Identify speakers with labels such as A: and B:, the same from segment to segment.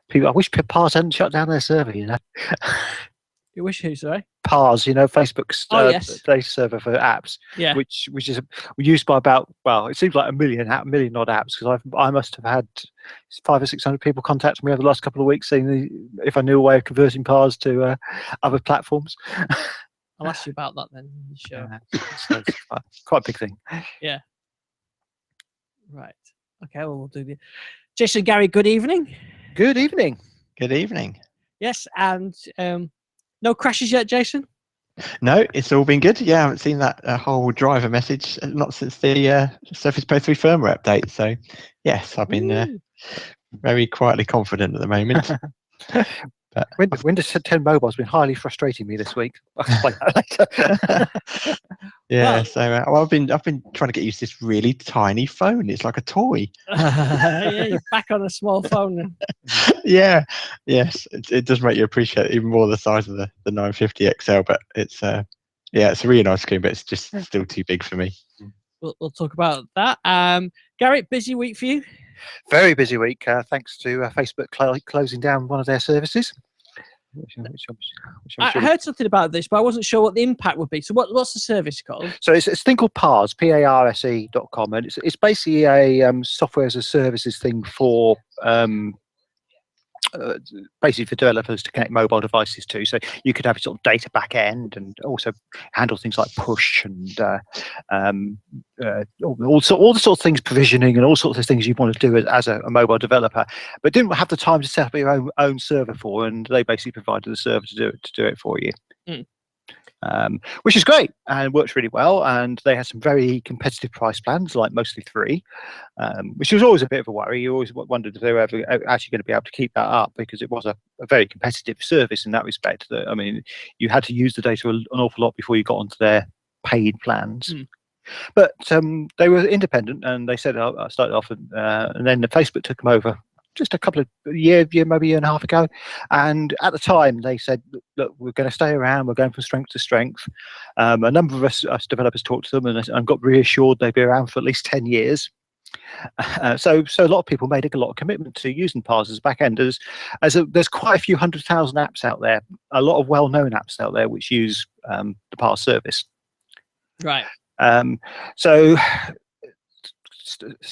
A: People, I wish Pars hadn't shut down their server. You know,
B: You wish who, sorry?
A: Pars, you know, Facebook's
B: yes.
A: data server for apps,
B: Yeah.
A: which is used by about, well, it seems like a million odd apps, because I must have had 500 or 600 people contact me over the last couple of weeks saying if I knew a way of converting Pars to other platforms.
B: I'll ask you about that then. Sure.
A: So it's quite a big thing.
B: Yeah. Right. Okay. Well, we'll do the. Jason, Gary, good evening.
A: Good evening.
C: Good evening.
B: Yes, and no crashes yet, Jason?
C: No, it's all been good. Yeah, I haven't seen that whole driver message, not since the Surface Pro 3 firmware update. So, yes, I've been very quietly confident at the moment. But
A: Windows 10 Mobile's been highly frustrating me this week. I'll explain that later.
C: Yeah, so I've been trying to get used to this really tiny phone. It's like a toy.
B: Yeah, you're back on a small phone then.
C: Yeah, yes, it does make you appreciate even more the size of the 950 XL. But it's it's a really nice screen, but it's just still too big for me.
B: We'll talk about that. Gary, busy week for you?
A: Very busy week, thanks to Facebook closing down one of their services.
B: I heard something about this, but I wasn't sure what the impact would be. So what's the service called?
A: So it's a thing called Pars, Parse.com, and it's basically a software as a services thing for basically for developers to connect mobile devices to. So you could have a sort of data back end and also handle things like push and all the sort of things, provisioning and all sorts of things you want to do as a mobile developer, but didn't have the time to set up your own server for, and they basically provided the server to do it for you. Which is great and works really well, and they had some very competitive price plans, like mostly 3, which was always a bit of a worry. You always wondered if they were ever actually going to be able to keep that up, because it was a very competitive service in that respect. That, I mean, you had to use the data an awful lot before you got onto their paid plans. But they were independent, and they said I started off, and then Facebook took them over just a couple of maybe a year and a half ago. And at the time, they said, look, we're going to stay around. We're going from strength to strength. A number of us developers talked to them and got reassured they'd be around for at least 10 years. So a lot of people made a lot of commitment to using Pars as backenders. There's quite a few 100,000 apps out there, a lot of well-known apps out there which use the Pars service.
B: Right.
A: So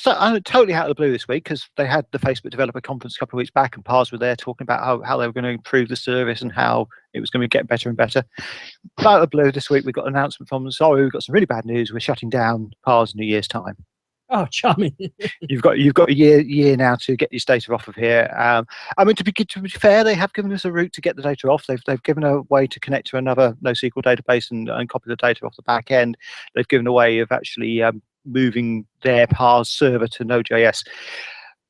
A: I'm totally out of the blue this week, because they had the Facebook developer conference a couple of weeks back, and Pars were there talking about how they were going to improve the service and how it was going to get better and better. But out of the blue this week, we got an announcement from them. Sorry, we've got some really bad news. We're shutting down Pars in a year's time.
B: Oh, charming.
A: You've got a year now to get this data off of here. I mean, to be fair, they have given us a route to get the data off. They've given a way to connect to another NoSQL database and copy the data off the back end. They've given a way of actually moving their Pars server to Node.js.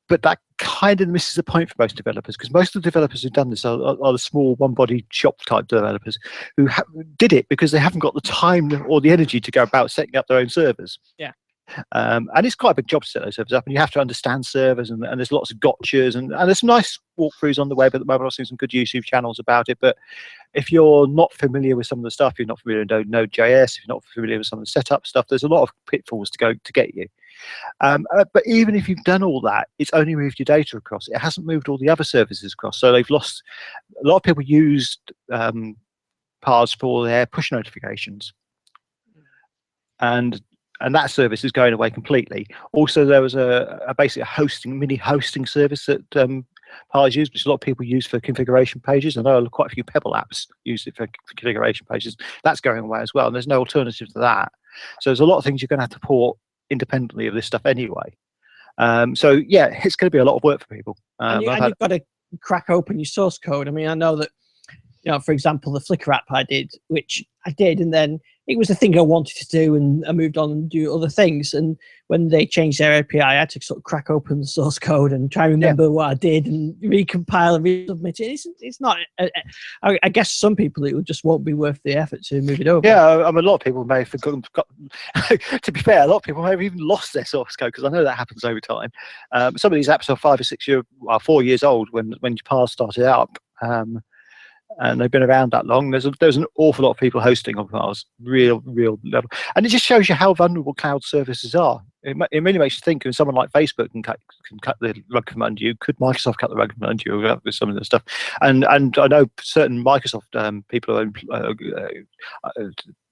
A: But that kind of misses the point for most developers, because most of the developers who've done this are the small one-body shop type developers who did it because they haven't got the time or the energy to go about setting up their own servers.
B: Yeah.
A: And it's quite a big job to set those servers up, and you have to understand servers, and there's lots of gotchas, and there's some nice walkthroughs on the web at the moment. I've seen some good YouTube channels about it, but if you're not familiar with some of the stuff, you're not familiar with Node.js, if you're not familiar with some of the setup stuff, there's a lot of pitfalls to get you. But even if you've done all that, it's only moved your data across. It hasn't moved all the other services across. So they've lost. A lot of people used Pars for their push notifications, and that service is going away completely. Also, there was a basic mini hosting service that Pars used, which a lot of people use for configuration pages. I know quite a few Pebble apps use it for configuration pages. That's going away as well, and there's no alternative to that. So there's a lot of things you're going to have to port independently of this stuff anyway. So yeah, it's going to be a lot of work for people.
B: And you've got to crack open your source code. I mean, I know that, for example, the Flickr app I did, and then it was the thing I wanted to do, and I moved on and do other things. And when they changed their API, I had to sort of crack open the source code and try and remember what I did and recompile and resubmit it. It's not. I guess some people it just won't be worth the effort to move it over.
A: Yeah, I mean, a lot of people may have forgotten. To be fair, a lot of people may have even lost their source code, because I know that happens over time. Some of these apps are 4 years old when Pars started up. and they've been around that long. There's an awful lot of people hosting on Mars, real level, and it just shows you how vulnerable cloud services are. It really makes you think. When someone like Facebook can cut the rug from under you, could Microsoft cut the rug from under you with some of the stuff? And I know certain Microsoft people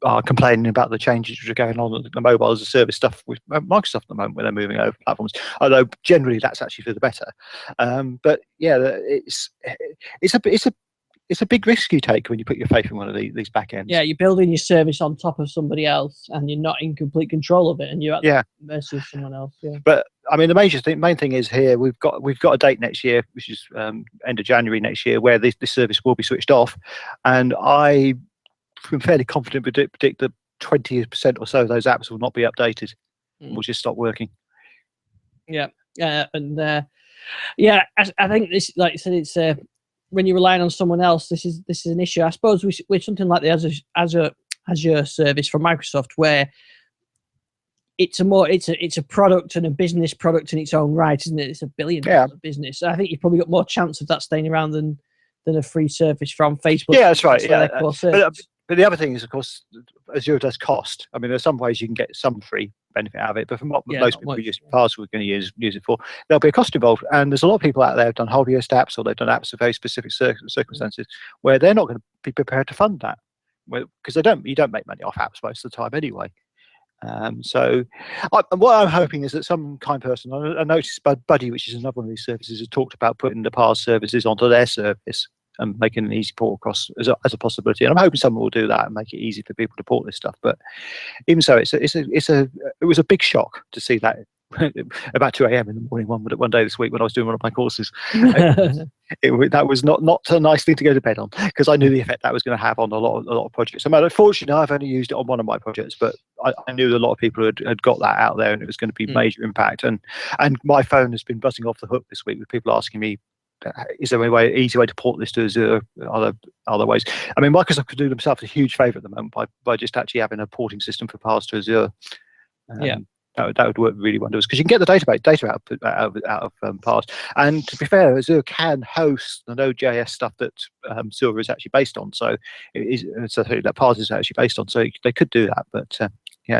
A: are complaining about the changes which are going on the mobile as a service stuff with Microsoft at the moment when they're moving over platforms. Although generally that's actually for the better. But yeah, it's a big risk you take when you put your faith in one of these back ends.
B: Yeah, you're building your service on top of somebody else, and you're not in complete control of it, and you're at the mercy of someone else. Yeah.
A: But I mean, the main thing is here we've got a date next year, which is end of January next year, where this service will be switched off, and I'm fairly confident predict that 20% or so of those apps will not be updated. Will just stop working.
B: Yeah, and I think this, like I said, it's when you're relying on someone else, this is an issue. I suppose with something like the Azure service from Microsoft, where it's a product and a business product in its own right, isn't it? It's $1 billion business. I think you've probably got more chance of that staying around than a free service from Facebook.
A: Yeah, that's right. Yeah, but the other thing is, of course, Azure does cost. I mean, there's some ways you can get some free benefit out of it, but from what most people use Pass are going to use it for, there'll be a cost involved. And there's a lot of people out there who've done whole host apps, or they've done apps for very specific circumstances where they're not going to be prepared to fund that, because you don't make money off apps most of the time anyway. So what I'm hoping is that some kind person, I noticed Buddy, which is another one of these services, has talked about putting the Pass services onto their service and making an easy port across as a possibility. And I'm hoping someone will do that and make it easy for people to port this stuff. But even so, it was a big shock to see that about 2 a.m. in the morning one day this week when I was doing one of my courses. That was not a nice thing to go to bed on, because I knew the effect that was going to have on a lot of projects. I mean, unfortunately, I've only used it on one of my projects, but I knew a lot of people had got that out there, and it was going to be major impact. And my phone has been buzzing off the hook this week with people asking me, is there any easy way to port this to Azure? Other ways? I mean, Microsoft could do themselves a huge favor at the moment by just actually having a porting system for Pass to Azure. That would work really wonders, because you can get the data out of Pass. And to be fair, Azure can host the Node.js stuff that Silver is actually based on. So that Pass is actually based on. So they could do that. But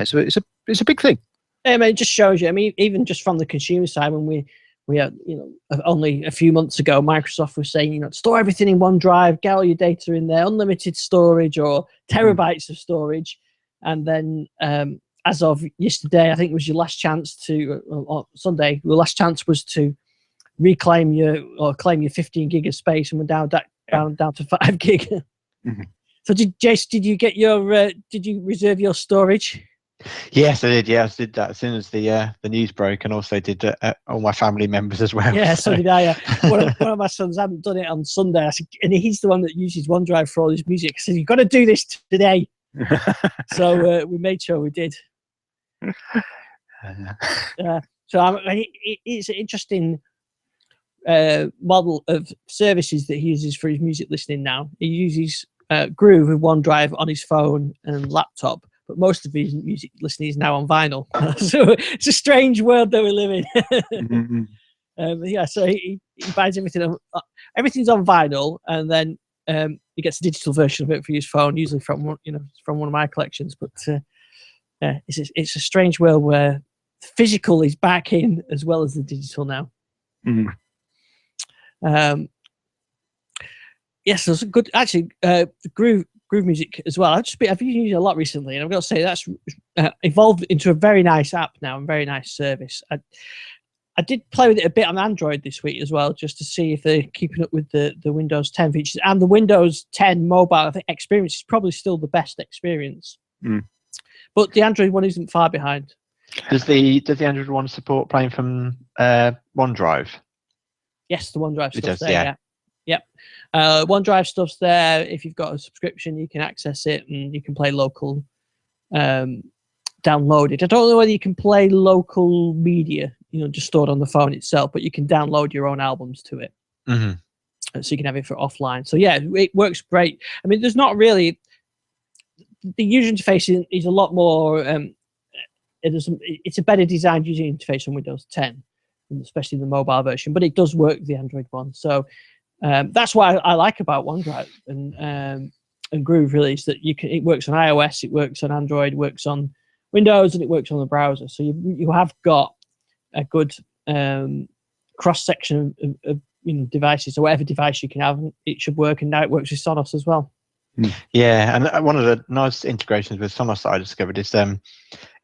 A: so it's a big thing.
B: Yeah, I mean, it just shows you. I mean, even just from the consumer side, when we had, only a few months ago, Microsoft was saying, store everything in OneDrive, get all your data in there, unlimited storage or terabytes of storage. And then as of yesterday, I think it was your last chance or Sunday, your last chance was to claim your 15 gig of space, and we're down to 5 gig.
A: Mm-hmm.
B: So Jace, did you reserve your storage?
C: Yes, I did. Yeah, I did that as soon as the news broke, and also did all my family members as well.
B: Yeah, so did I. One of my sons hadn't done it on Sunday, and he's the one that uses OneDrive for all his music. I said, "You've got to do this today." So we made sure we did. It's an interesting model of services that he uses for his music listening now. He uses Groove with OneDrive on his phone and laptop, but most of his music listening is now on vinyl. So it's a strange world that we live in. Mm-hmm. So he buys everything. Everything's on vinyl, and then he gets a digital version of it for his phone, usually from one of my collections. But it's a strange world where the physical is back in as well as the digital now.
A: Mm-hmm.
B: Yes, there's a good Groove Music as well. I've been using it a lot recently, and I've got to say that's evolved into a very nice app now and very nice service. I did play with it a bit on Android this week as well, just to see if they're keeping up with the Windows 10 features. And the Windows 10 mobile, I think, experience is probably still the best experience. But the Android one isn't far behind.
C: Does the Android one support playing from OneDrive?
B: Yes, the OneDrive stuff's there. Yep. OneDrive stuff's there. If you've got a subscription, you can access it, and you can play local downloaded. I don't know whether you can play local media, just stored on the phone itself, but you can download your own albums to it. Mm-hmm. So you can have it for offline. So yeah, it works great. I mean, there's not really, the user interface is a lot more, it's a better designed user interface on Windows 10, especially the mobile version, but it does work with the Android one. So That's what I like about OneDrive and Groove, really, is that it works on iOS, it works on Android, it works on Windows, and it works on the browser. So you have got a good cross section of devices, or whatever device you can have. It should work, and now it works with Sonos as well.
C: Yeah, and one of the nice integrations with Sonos that I discovered is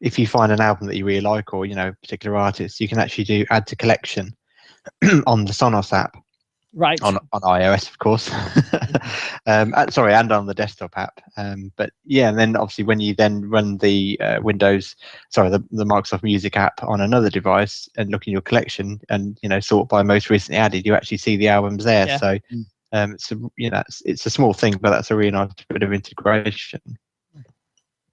C: if you find an album that you really like, or a particular artist, you can actually do add to collection on the Sonos app.
B: Right.
C: On iOS, of course. Sorry, and on the desktop app. But yeah, and then obviously when you then run the the Microsoft Music app on another device and look in your collection and sort by most recently added, you actually see the albums there. Yeah. So it's a small thing, but that's a really nice bit of integration.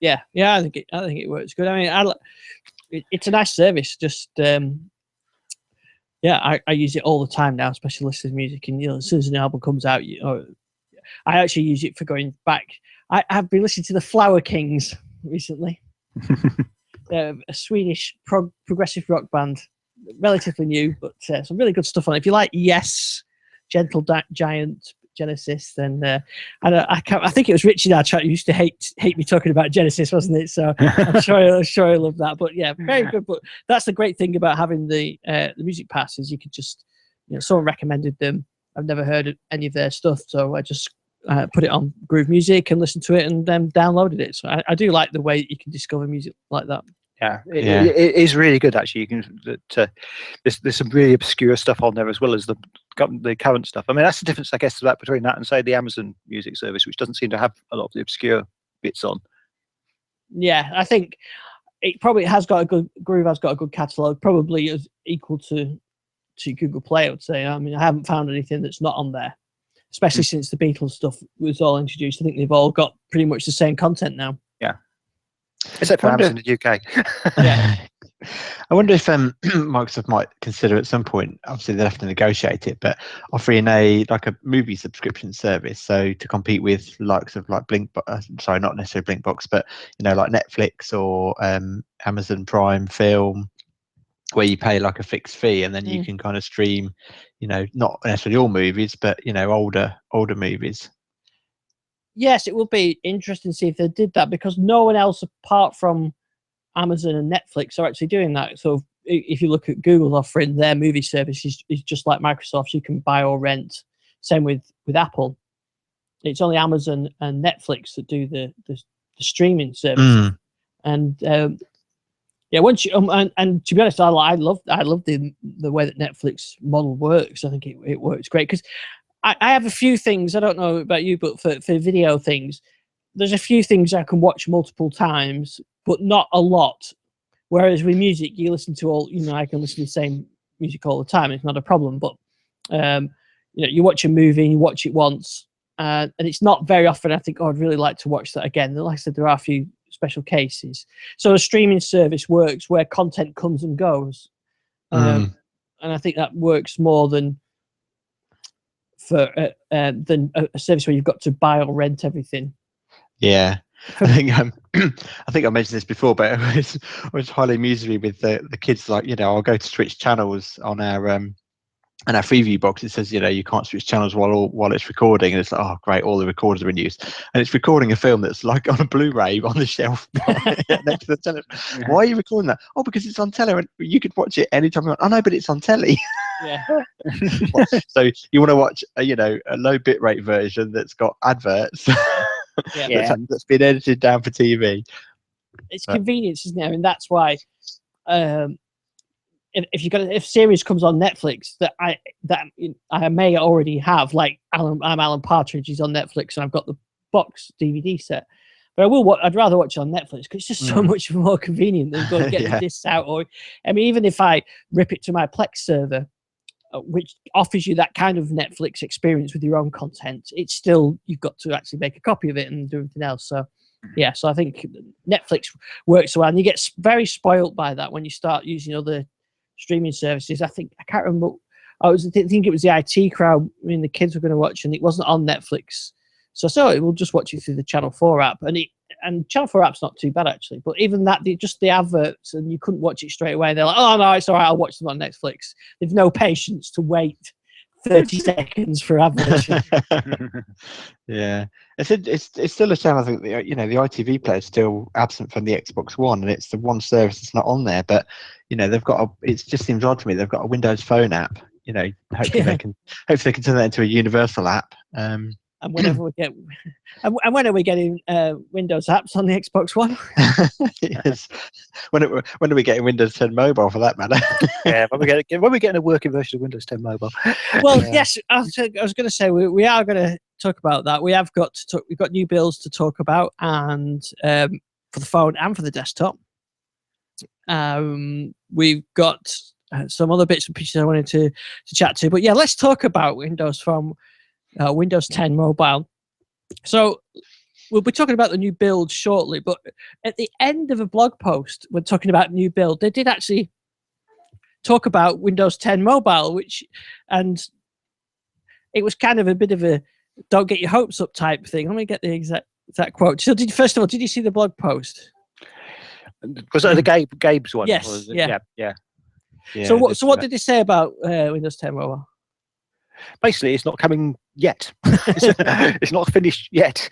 B: Yeah, I think it works good. I mean, it's a nice service. Just I use it all the time now, especially listening to music. And as soon as an album comes out, I actually use it for going back. I've been listening to the Flower Kings recently. They're a Swedish progressive rock band, relatively new, but some really good stuff on it. If you like Yes, Gentle Giant, Genesis, then I think it was Richie in our chat who used to hate me talking about Genesis, wasn't it? So I'm sure I love that. But yeah, very good. But that's the great thing about having the Music Pass, is you could just someone recommended them. I've never heard of any of their stuff, so I just put it on Groove Music and listened to it, and then downloaded it. So I do like the way that you can discover music like that.
A: Yeah, it is really good, actually. You can there's some really obscure stuff on there, as well as the current stuff. I mean, that's the difference, I guess, between that and, say, the Amazon Music service, which doesn't seem to have a lot of the obscure bits on.
B: Yeah, I think it probably has got a good Groove has got a good catalogue, probably as equal to Google Play, I would say. I mean, I haven't found anything that's not on there, especially since the Beatles stuff was all introduced. I think they've all got pretty much the same content now.
A: Yeah. Except for Amazon in the UK.
B: Yeah.
C: I wonder if Microsoft might consider at some point, obviously they'll have to negotiate it, but offering a movie subscription service, so to compete with likes of not necessarily Blinkbox, but like Netflix or Amazon Prime Film, where you pay like a fixed fee, and then you can kind of stream, not necessarily all movies, but older movies.
B: Yes, it would be interesting to see if they did that, because no one else apart from Amazon and Netflix are actually doing that. So if you look at Google's offering, their movie service is just like Microsoft's. You can buy or rent. Same with Apple. It's only Amazon and Netflix that do the streaming service. And once you and to be honest, I love the way that Netflix model works. I think it works great, because I have a few things, I don't know about you, but for video things, there's a few things I can watch multiple times, but not a lot. Whereas with music, you listen to I can listen to the same music all the time. It's not a problem. But, you watch a movie and you watch it once, and it's not very often I think, I'd really like to watch that again. Like I said, there are a few special cases. So a streaming service works where content comes and goes. And I think that works more than a service where you've got to buy or rent everything.
C: Yeah, I think I mentioned this before, but I was highly amused with the kids. Like, I'll go to switch channels on our Freeview box. It says, you can't switch channels while it's recording, and it's like, oh great, all the recorders are in use, and it's recording a film that's like on a Blu-ray on the shelf next to the television. Why are you recording that? Oh, because it's on telly, and you could watch it anytime you want. Oh no, but it's on telly.
B: Yeah.
C: So you want to watch a low bitrate version that's got adverts. That's been edited down for TV.
B: It's convenience, isn't it? I mean, that's why if series comes on Netflix that I may already have, like Alan Partridge is on Netflix, and I've got the box DVD set. But I'd rather watch it on Netflix, because it's just so much more convenient than going to get the discs out. Or, I mean, even if I rip it to my Plex server, which offers you that kind of Netflix experience with your own content, it's still, you've got to actually make a copy of it and do everything else. So so I think Netflix works well, and you get very spoiled by that when you start using other streaming services. I can't remember, I think it was the IT Crowd, the kids were going to watch, and it wasn't on Netflix, so it will just watch it through the Channel 4 app, and Channel 4 app's not too bad actually, but even that, just the adverts, and you couldn't watch it straight away. They're like, oh no, it's all right, I'll watch them on Netflix. They've no patience to wait 30 seconds for average.
C: Yeah, it's still a shame. I think the the ITV player is still absent from the Xbox One, and it's the one service that's not on there. But they've got it just seems odd to me. They've got a Windows Phone app. Hopefully
B: Yeah.
C: they can turn that into a universal app.
B: And whenever we get, and when are we getting Windows apps on the Xbox One?
C: Yes. When are we getting Windows 10 Mobile for that matter?
A: Yeah, when we getting a working version of Windows 10 Mobile.
B: Well, yes, I was going to say we are going to talk about that. We have got to talk, we've got new builds to talk about, and for the phone and for the desktop. We've got some other bits and pieces I wanted to chat to, but yeah, let's talk about Windows Phone. Windows 10 Mobile. So we'll be talking about the new build shortly, but at the end of a blog post, when talking about new build, they did actually talk about Windows 10 Mobile, and it was kind of a bit of a "don't get your hopes up" type thing. Let me get the exact quote. So, first of all, did you see the blog post?
A: Was that the Gabe's one?
B: Yes,
A: Or was it?
B: yeah.
A: Yeah.
B: So what did they say about Windows 10 Mobile?
A: Basically, it's not coming yet. It's not finished yet,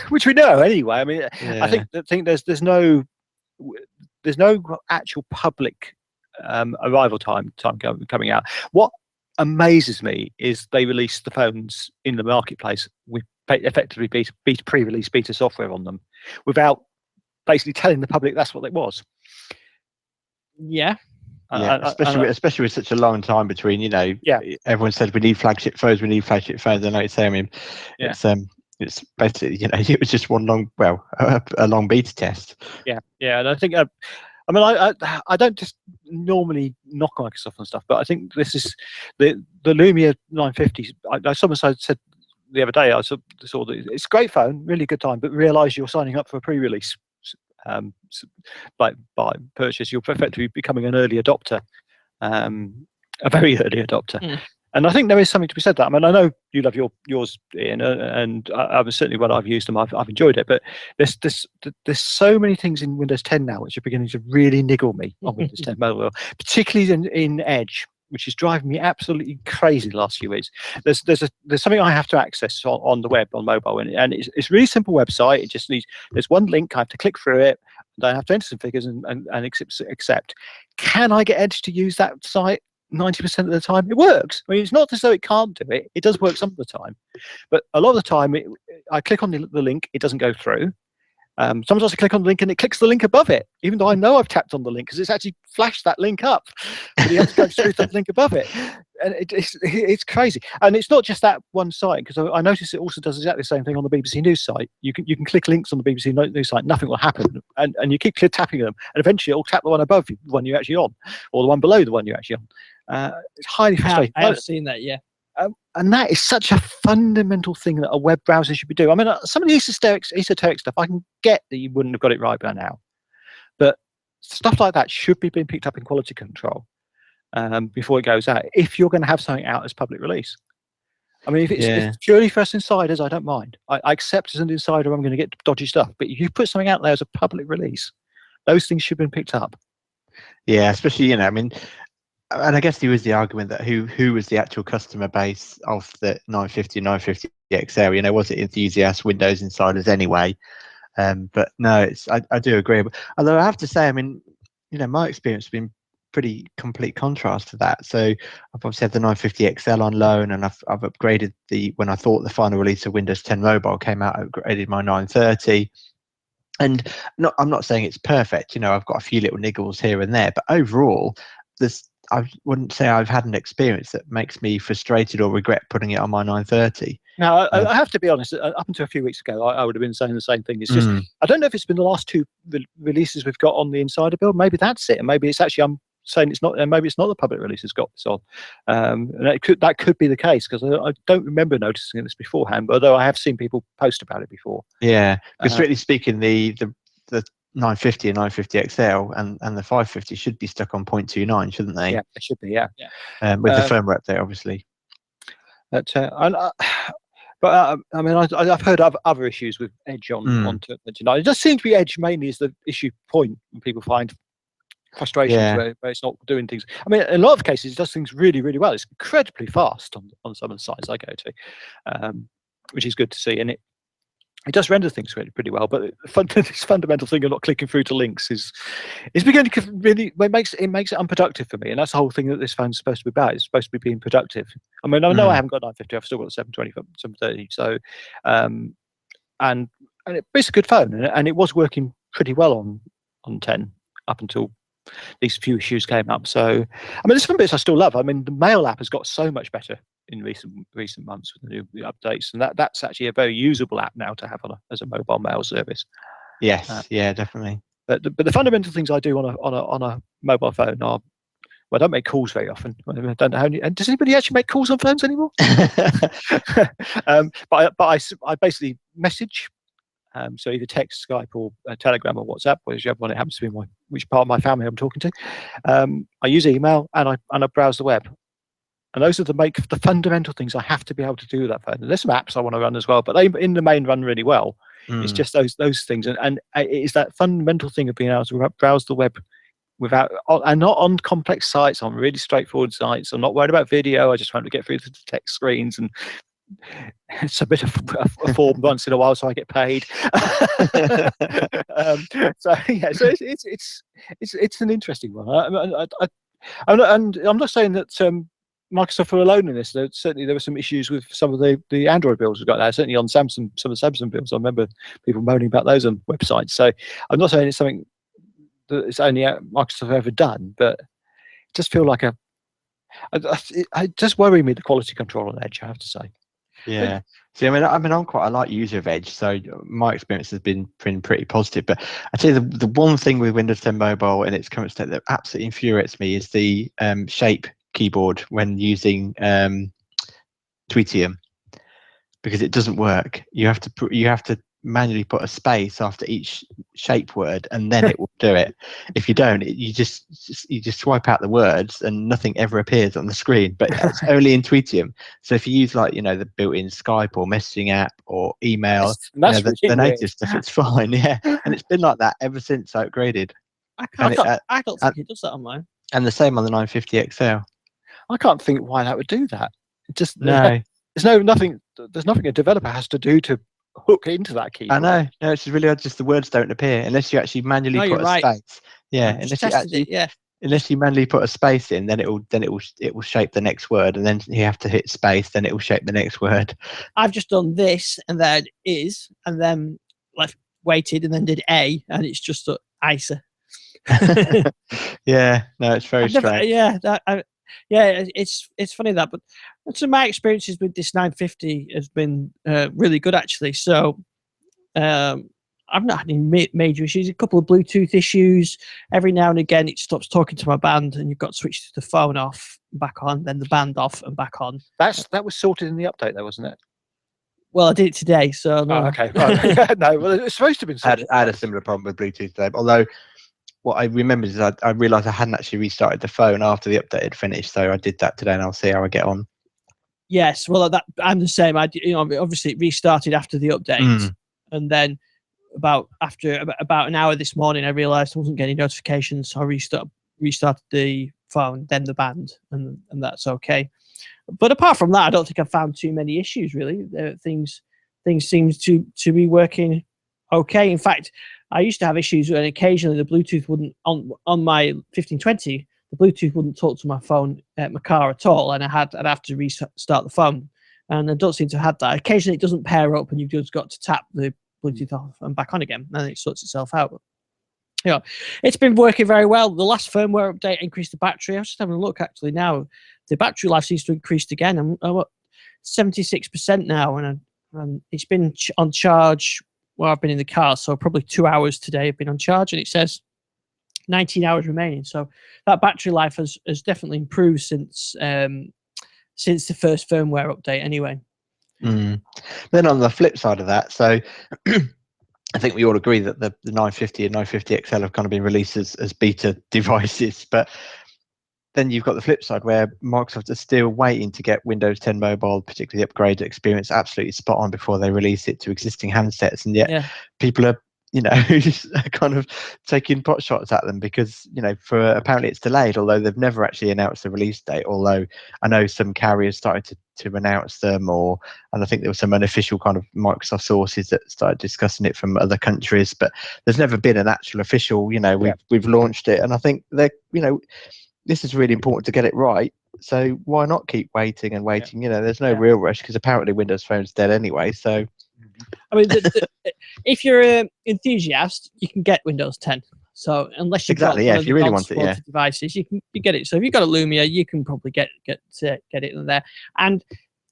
A: which we know anyway. I mean, I think there's no actual public arrival time coming out. What amazes me is they released the phones in the marketplace with effectively pre-release beta software on them, without basically telling the public that's what it was.
B: Yeah.
C: Yeah, especially with such a long time between, everyone said we need flagship phones, and like you say, I mean, it's basically, it was just one long, a long beta test.
A: Yeah, and I think, I don't just normally knock Microsoft and stuff, but I think this is the Lumia 950. Someone said the other day, I saw that it's a great phone, really good time, but realise you're signing up for a pre-release. By purchase, you're effectively becoming an early adopter, a very early adopter. And I think there is something to be said that. I mean, I know you love yours, Ian, and I've certainly when I've used them, I've enjoyed it. But there's so many things in Windows 10 now which are beginning to really niggle me on Windows 10 Mobile, particularly in Edge, which is driving me absolutely crazy the last few weeks. There's something I have to access on the web, on mobile, and it's a really simple website. It just needs, there's one link, I have to click through it, and I have to enter some figures and accept. Can I get Edge to use that site 90% of the time? It works. I mean, it's not as though it can't do it. It does work some of the time. But a lot of the time, I click on the link, it doesn't go through. Sometimes I click on the link and it clicks the link above it, even though I know I've tapped on the link because it's actually flashed that link up. But you have to go through the link above it. And it's crazy. And it's not just that one site, because I notice it also does exactly the same thing on the BBC News site. You can click links on the BBC News site, nothing will happen. And you keep tapping them, and eventually it'll tap the one above you, the one you're actually on, or the one below the one you're actually on. It's highly frustrating.
B: I have seen that, yeah.
A: And that is such a fundamental thing that a web browser should be doing. I mean, some of the esoteric stuff, I can get that you wouldn't have got it right by now. But stuff like that should be being picked up in quality control before it goes out, if you're going to have something out as public release. I mean, if it's purely for us insiders, I don't mind. I accept as an insider I'm going to get dodgy stuff. But if you put something out there as a public release, those things should have been picked up.
C: Yeah, especially, I mean, and I guess there was the argument that who was the actual customer base of the 950 XL? Was it enthusiasts, Windows insiders anyway? But no, I do agree. Although I have to say, I mean, my experience has been pretty complete contrast to that. So I've obviously had the 950 XL on loan, and I've upgraded when I thought the final release of Windows 10 Mobile came out, I upgraded my 930. And I'm not saying it's perfect. I've got a few little niggles here and there, but overall, I wouldn't say I've had an experience that makes me frustrated or regret putting it on my 930.
A: Now, I have to be honest, up until a few weeks ago, I would have been saying the same thing. It's just, I don't know if it's been the last two releases we've got on the Insider build. Maybe that's it. And maybe it's actually, I'm saying it's not, and maybe it's not the public release that's got this on. And that could be the case, because I don't remember noticing this beforehand, although I have seen people post about it before.
C: Yeah, because strictly speaking, the 950 and 950 XL and the 550 should be stuck on 0.29, shouldn't they?
A: Yeah, they should be. Yeah.
C: With the firmware update, obviously.
A: But I mean, I've heard of other issues with Edge on Edge. It does seem to be Edge mainly is the issue point when people find frustrations
C: Yeah.
A: where it's not doing things. I mean, in a lot of cases, it does things really, really well. It's incredibly fast on some of the sites I go to, which is good to see. And it does render things really pretty well. But this fundamental thing of not clicking through to links is beginning to really it makes it unproductive for me. And that's the whole thing that this phone's supposed to be about. It's supposed to be being productive. I mean, I know I haven't got 950. I've still got the 720, 730. So, and it's a good phone, and it was working pretty well on 10 up until these few issues came up. So, I mean, there's some bits I still love. I mean, the Mail app has got so much better in recent months with the new updates, and that's actually a very usable app now to have as a mobile mail service.
C: Yes, yeah, definitely.
A: But the fundamental things I do on a mobile phone are, well, I don't make calls very often. I don't know and does anybody actually make calls on phones anymore? But I basically message. So either text, Skype, or Telegram, or WhatsApp, whichever one it happens to be which part of my family I'm talking to. I use email and I browse the web, and those are the fundamental things I have to be able to do with that phone. And there's some apps I want to run as well, but they in the main run really well. It's just those things, and it is that fundamental thing of being able to browse the web and not on complex sites, on really straightforward sites. I'm not worried about video. I just want to get through the text screens and submit a form once in a while so I get paid. So it's an interesting one. And I'm not saying that Microsoft were alone in this. Certainly there were some issues with some of the Android builds we've got there. Certainly on Samsung, some of the Samsung builds, I remember people moaning about those on websites. So I'm not saying it's something that it's only Microsoft have ever done, but it just feel like it just worry me, the quality control on Edge, I have to say.
C: Yeah. See, I mean, I'm quite a light user of Edge, so my experience has been pretty positive. But I tell you, the one thing with Windows 10 Mobile in its current state that absolutely infuriates me is the shape keyboard when using Tweetium, because it doesn't work. You have to manually put a space after each shape word, and then it will do it. If you don't, you just swipe out the words and nothing ever appears on the screen. But it's only in Tweetium. So if you use the built-in Skype or messaging app or email, the native stuff, it's fine. Yeah, and it's been like that ever since I upgraded.
B: I don't think it does that on mine.
C: And the same on the 950 XL.
A: I can't think why that would do that. Just
C: no.
A: There's nothing a developer has to do to hook into that keyboard.
C: I know. No, it's really odd. Just the words don't appear unless you actually manually put a space. Yeah, unless you manually put a space in, then it will shape the next word, and then you have to hit space, then it will shape the next word.
B: I've just done this and then is, and then waited and then did A, and it's just ISA.
C: Yeah, no, it's very strange.
B: It's funny that, but some of my experiences with this 950 has been really good actually. So I've not had any major issues. A couple of Bluetooth issues. Every now and again, it stops talking to my band, and you've got to switch the phone off, back on, then the band off and back on.
A: That was sorted in the update, though, wasn't it?
B: Well, I did it today, so no.
A: Oh, okay. Right. No, well, it's supposed to have been sorted.
C: I had a similar problem with Bluetooth today, although what I remembered is I realised I hadn't actually restarted the phone after the update had finished, so I did that today, and I'll see how I get on. Yes,
B: well, I'm the same. Obviously it restarted after the update, and then after about an hour this morning, I realised I wasn't getting notifications, so I restarted the phone, then the band, and that's okay. But apart from that, I don't think I've found too many issues really. Things seem to be working okay. In fact, I used to have issues when occasionally the Bluetooth wouldn't on my 1520. The Bluetooth wouldn't talk to my phone at my car at all, and I'd have to restart the phone. And I don't seem to have had that. Occasionally, it doesn't pair up, and you've just got to tap the Bluetooth off and back on again, and it sorts itself out. But, it's been working very well. The last firmware update increased the battery. I was just having a look actually now. The battery life seems to have increased again. I'm at 76% now, and it's been on charge. Well, I've been in the car, so probably 2 hours today I've been on charge, and it says 19 hours remaining. So that battery life has definitely improved since the first firmware update anyway.
C: Then on the flip side of that, so I think we all agree that the 950 and 950 XL have kind of been released as beta devices, but then you've got the flip side where Microsoft is still waiting to get Windows 10 Mobile, particularly the upgraded experience, absolutely spot on before they release it to existing handsets. And yet people are, kind of taking pot shots at them because, for apparently it's delayed, although they've never actually announced the release date. Although I know some carriers started to announce them, and I think there was some unofficial kind of Microsoft sources that started discussing it from other countries, but there's never been an actual official, we've launched it. And I think that, this is really important to get it right. So why not keep waiting and waiting? There's no real rush because apparently Windows Phone's dead anyway. So,
B: I mean, if you're an enthusiast, you can get Windows 10. So unless you've got one of
C: if you really want it,
B: devices, you get it. So if you've got a Lumia, you can probably get it in there. And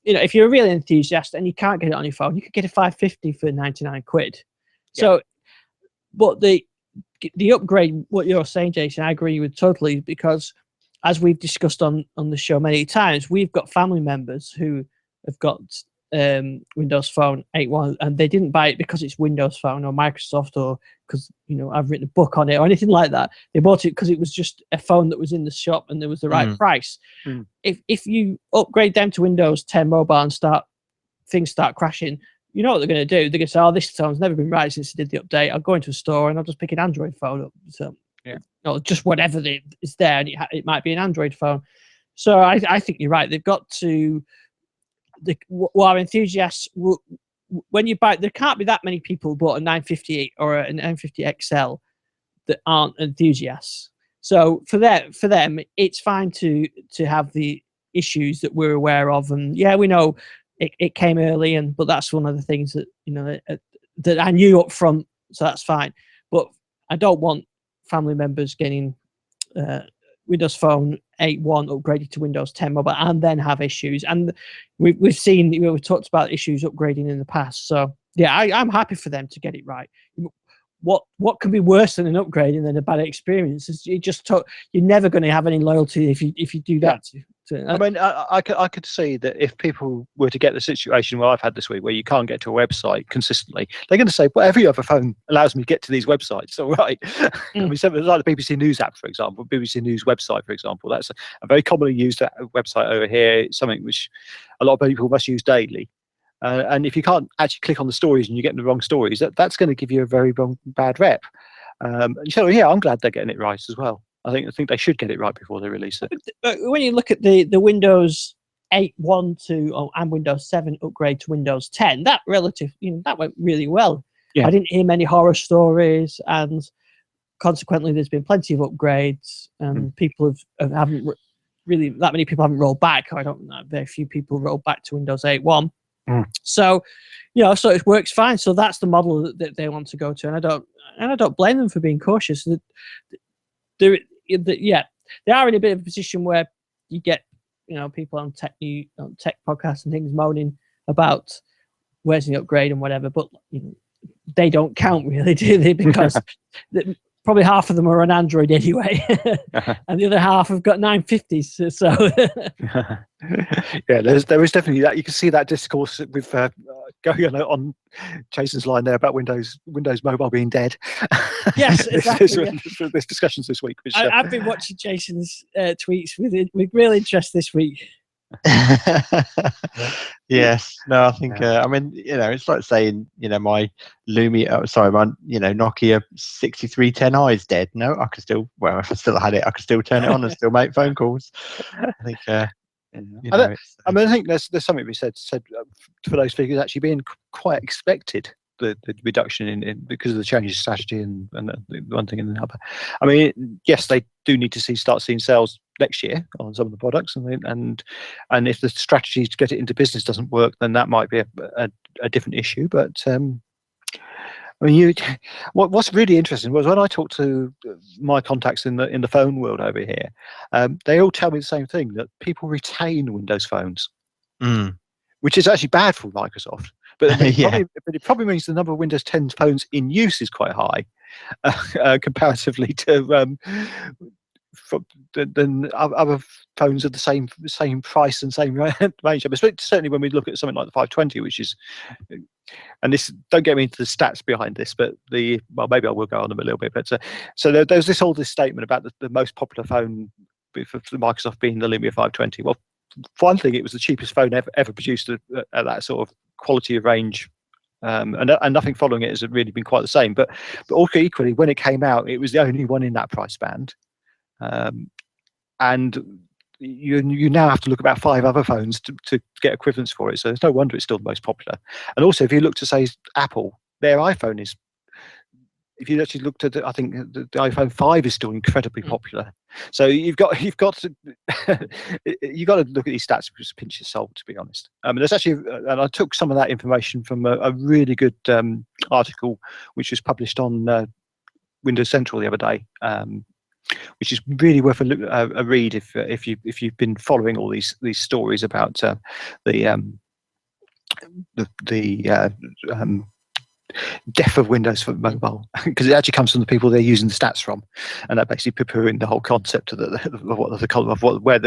B: if you're a real enthusiast and you can't get it on your phone, you could get a 550 for 99 quid. So, but the upgrade, what you're saying, Jason, I agree with totally, because as we've discussed on the show many times, we've got family members who have got Windows Phone 8.1 and they didn't buy it because it's Windows Phone or Microsoft or because I've written a book on it or anything like that. They bought it because it was just a phone that was in the shop and there was the right price. If you upgrade them to Windows 10 Mobile and things start crashing, you know what they're going to do? They're going to say, this phone's never been right since they did the update. I'll go into a store and I'll just pick an Android phone up. So, just whatever is there, and it might be an Android phone. So I think you're right. They've got to. Our enthusiasts, when you buy, there can't be that many people bought a 950 or an 950 XL that aren't enthusiasts. So for them, it's fine to have the issues that we're aware of, and we know it came early, but that's one of the things that that I knew up front, so that's fine. But I don't want family members getting Windows Phone 8.1 upgraded to Windows 10 Mobile and then have issues. And we've seen, we've talked about issues upgrading in the past. So I'm happy for them to get it right. What can be worse than an upgrade and then a bad experience? You're never going to have any loyalty if you do that.
A: I mean, I could see that if people were to get the situation where I've had this week, where you can't get to a website consistently, they're going to say, well, every other phone allows me to get to these websites. All right. I mean, something like the BBC News app, for example, BBC News website, for example, that's a very commonly used website over here. It's something which a lot of people must use daily. And if you can't actually click on the stories and you're getting the wrong stories, that's going to give you a very bad rep. So, I'm glad they're getting it right as well. I think they should get it right before they release it.
B: But when you look at the Windows 8.1 and Windows 7 upgrade to Windows 10, that that went really well. I didn't hear many horror stories, and consequently, there's been plenty of upgrades, and people haven't really, that many people haven't rolled back. I don't know, very few people rolled back to Windows 8.1. So, so it works fine. So that's the model that they want to go to, and I don't blame them for being cautious. They are in a bit of a position where you get people on tech podcasts and things moaning about where's the upgrade and whatever, but they don't count really, do they? Because probably half of them are on Android anyway, and the other half have got 950s. So
A: there is definitely that. You can see that discourse with going on Jason's line there about Windows Mobile being dead.
B: Yes, exactly.
A: There's discussions this week. Which,
B: I've been watching Jason's tweets with real interest this week.
C: Yes, no, I think I mean, it's like saying, my Lumia, my Nokia 6310i is dead. No, I could still, if I still had it, I could still turn it on and still make phone calls. I think
A: I think there's something to be said for those figures actually being quite expected. The reduction in because of the change in strategy and the one thing and the other. I mean, yes, they do need to start seeing sales next year on some of the products, and if the strategy to get it into business doesn't work, then that might be a different issue. But I mean, what's really interesting was when I talked to my contacts in the phone world over here, they all tell me the same thing, that people retain Windows phones, which is actually bad for Microsoft. But it probably means the number of Windows 10 phones in use is quite high comparatively to than other phones of the same price and same range. But certainly when we look at something like the 520, which is, and this, don't get me into the stats behind this, but maybe I will go on them a little bit. But so there's this statement about the most popular phone for Microsoft being the Lumia 520. Well, for one thing, it was the cheapest phone ever produced at that sort of quality of range and nothing following it has really been quite the same. But also equally, when it came out, it was the only one in that price band, and you now have to look at about 5 other phones to get equivalents for it. So it's no wonder it's still the most popular. And also, if you look to say Apple, their iPhone is. If you actually looked at it, I think the iPhone 5 is still incredibly popular. So you've got to look at these stats with a pinch of salt, to be honest. There's actually, and I took some of that information from a really good article which was published on Windows Central the other day, which is really worth a read if you've been following all these stories about the death of Windows for mobile, because it actually comes from the people they're using the stats from, and they're basically poo-pooing the whole concept of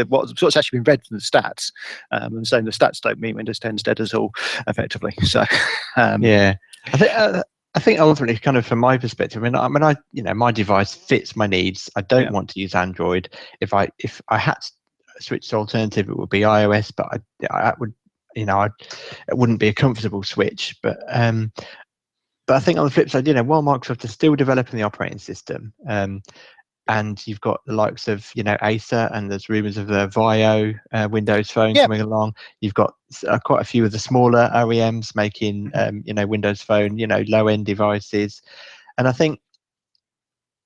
A: what's actually been read from the stats, and saying the stats don't mean Windows 10's dead at all, effectively. So
C: yeah, I think ultimately, kind of from my perspective, I mean, my device fits my needs. I don't want to use Android. If I had to switch to alternative, it would be iOS, but I would, it wouldn't be a comfortable switch. But I think on the flip side, while Microsoft is still developing the operating system, and you've got the likes of Acer, and there's rumors of the Vio Windows Phone coming along. You've got quite a few of the smaller OEMs making Windows Phone, low end devices, and I think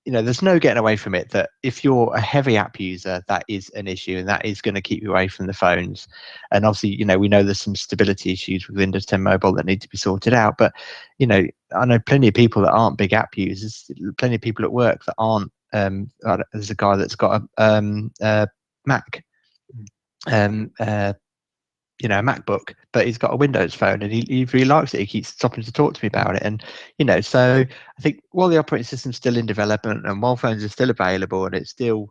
C: there's no getting away from it that if you're a heavy app user, that is an issue, and that is going to keep you away from the phones. And obviously, we know there's some stability issues with Windows 10 Mobile that need to be sorted out. But I know plenty of people that aren't big app users, plenty of people at work that aren't. There's a guy that's got a Mac, a MacBook, but he's got a Windows Phone, and he really likes it. He keeps stopping to talk to me about it, and so I think while the operating system's still in development, and while phones are still available, and it still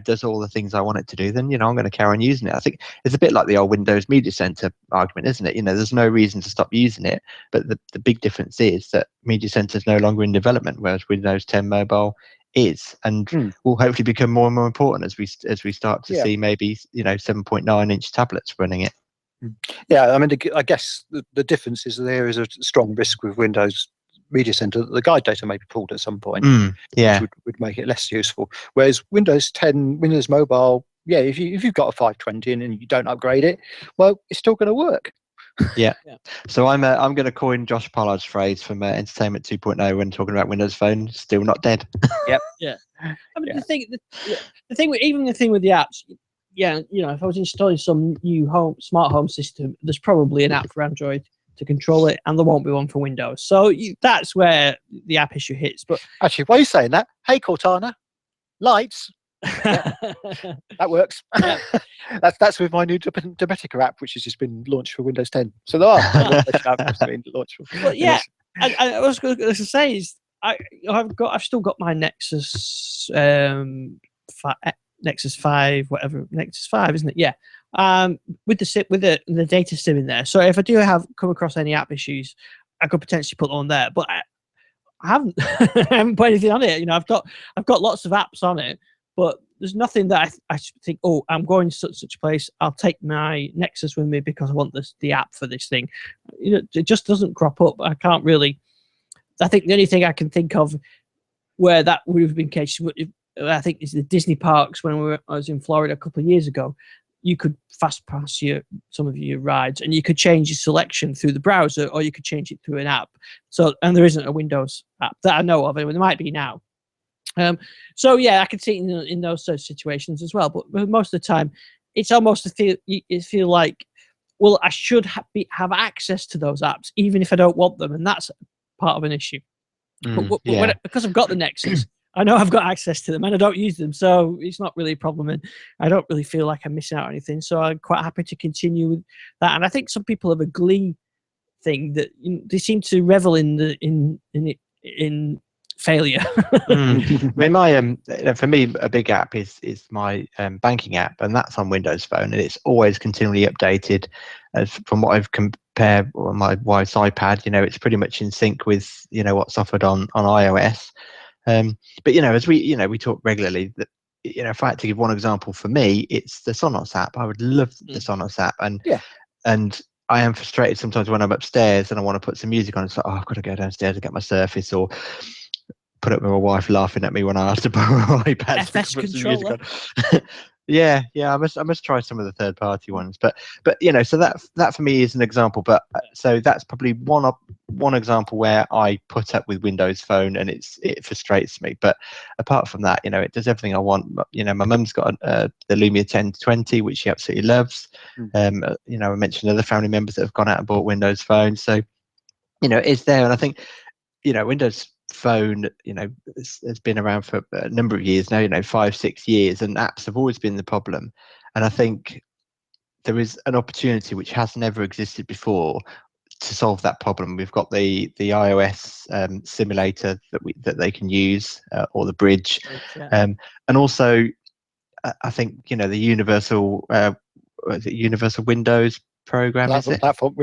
C: does all the things I want it to do, then I'm going to carry on using it. I think it's a bit like the old Windows Media Center argument, isn't it? There's no reason to stop using it, but the big difference is that Media Center is no longer in development, whereas Windows 10 Mobile is, and will hopefully become more and more important as we start to see maybe 7.9-inch tablets running it.
A: Yeah, I mean, I guess the difference is there is a strong risk with Windows Media Center that the guide data may be pulled at some point, which would make it less useful. Whereas Windows 10, Windows Mobile, if you've got a 520 and you don't upgrade it, well, it's still going to work.
C: Yeah. So I'm going to coin Josh Pollard's phrase from Entertainment 2.0 when talking about Windows Phone: still not dead.
B: Yep. Yeah. I mean, the thing with the apps. If I was installing some new smart home system, there's probably an app for Android to control it, and there won't be one for Windows. So that's where the app issue hits. But
A: actually, why are you saying that? Hey, Cortana, lights. That works. Yeah. That's with my new Dometica app, which has just been launched for Windows 10. So there are apps being launched for.
B: But I was going to say is I've still got my Nexus Nexus 5, whatever, Nexus 5, isn't it? Yeah. With the data sim in there. So if I do come across any app issues, I could potentially put on there. But I haven't I haven't put anything on it. I've got lots of apps on it, but there's nothing that I think, I'm going to such a place, I'll take my Nexus with me because I want the app for this thing. It just doesn't crop up. I can't really. I think the only thing I can think of where that would have been case, I think, is the Disney parks when I was in Florida a couple of years ago. You could fast pass some of your rides, and you could change your selection through the browser, or you could change it through an app. So, and there isn't a Windows app that I know of, and there might be now. I can see it in those sort of situations as well. But most of the time, it's almost feel like, well, I should have access to those apps, even if I don't want them, and that's part of an issue. But because I've got the Nexus, I know I've got access to them, and I don't use them, so it's not really a problem, and I don't really feel like I'm missing out on anything. So I'm quite happy to continue with that. And I think some people have a glee thing that they seem to revel in failure.
C: I mean, for me, a big app is my banking app, and that's on Windows Phone, and it's always continually updated. From what I've compared on my wife's iPad, it's pretty much in sync with what's offered on iOS. But as we talk regularly, that if I had to give one example, for me, it's the Sonos app. I would love the Sonos app, and I am frustrated sometimes when I'm upstairs and I want to put some music on. It's like, oh, I've got to go downstairs and get my Surface, or put up with my wife laughing at me when I asked to borrow my iPad so I
B: FS
C: could put some music
B: controller.
C: on. Yeah, I must try some of the third party ones, but so that for me is an example. But so that's probably one example where I put up with Windows Phone and it frustrates me. But apart from that, it does everything I want. My mum's got the Lumia 1020, which she absolutely loves. I mentioned other family members that have gone out and bought Windows Phone, so it's there. And I think Windows Phone has been around for a number of years now, 5-6 years, and apps have always been the problem. And I think there is an opportunity which has never existed before to solve that problem. We've got the iOS simulator that they can use, or the bridge, and also I think the universal Windows program,
A: platform,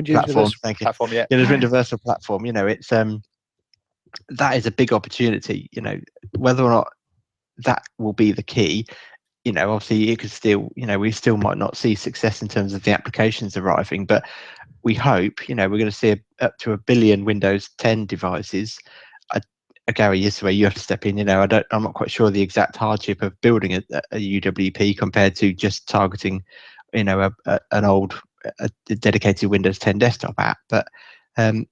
C: thank you.
A: platform, yeah.
C: There's universal platform. It's that is a big opportunity. Whether or not that will be the key, obviously it could still, we still might not see success in terms of the applications arriving, but we hope, we're going to see up to 1 billion Windows 10 devices. Gary, yesterday you have to step in. I'm not quite sure the exact hardship of building a UWP compared to just targeting, an old dedicated Windows 10 desktop app. But I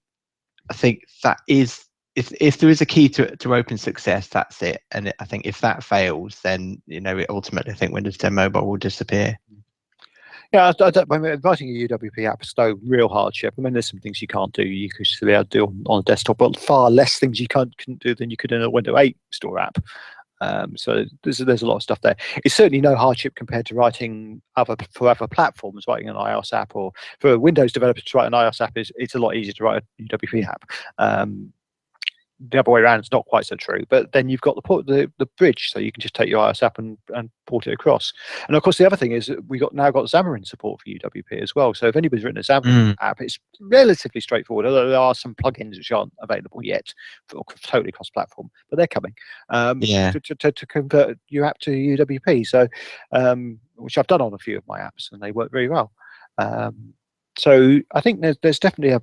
C: think that is, if there is a key to open success, that's it. And I think if that fails, then ultimately I think Windows 10 Mobile will disappear.
A: Yeah, writing a UWP app is no real hardship. I mean, there's some things you can't do. You could still be able to do on a desktop, but far less things you can't do than you could in a Windows 8 Store app. So there's a lot of stuff there. It's certainly no hardship compared to writing for other platforms, writing an iOS app, or for a Windows developer to write an iOS app it's a lot easier to write a UWP app. The other way around is not quite so true, but then you've got the bridge, so you can just take your iOS app and port it across. And of course, the other thing is now got Xamarin support for UWP as well. So if anybody's written a Xamarin app, it's relatively straightforward. Although there are some plugins which aren't available yet, totally cross-platform, but they're coming. To convert your app to UWP. So, which I've done on a few of my apps, and they work very well. So I think there's definitely a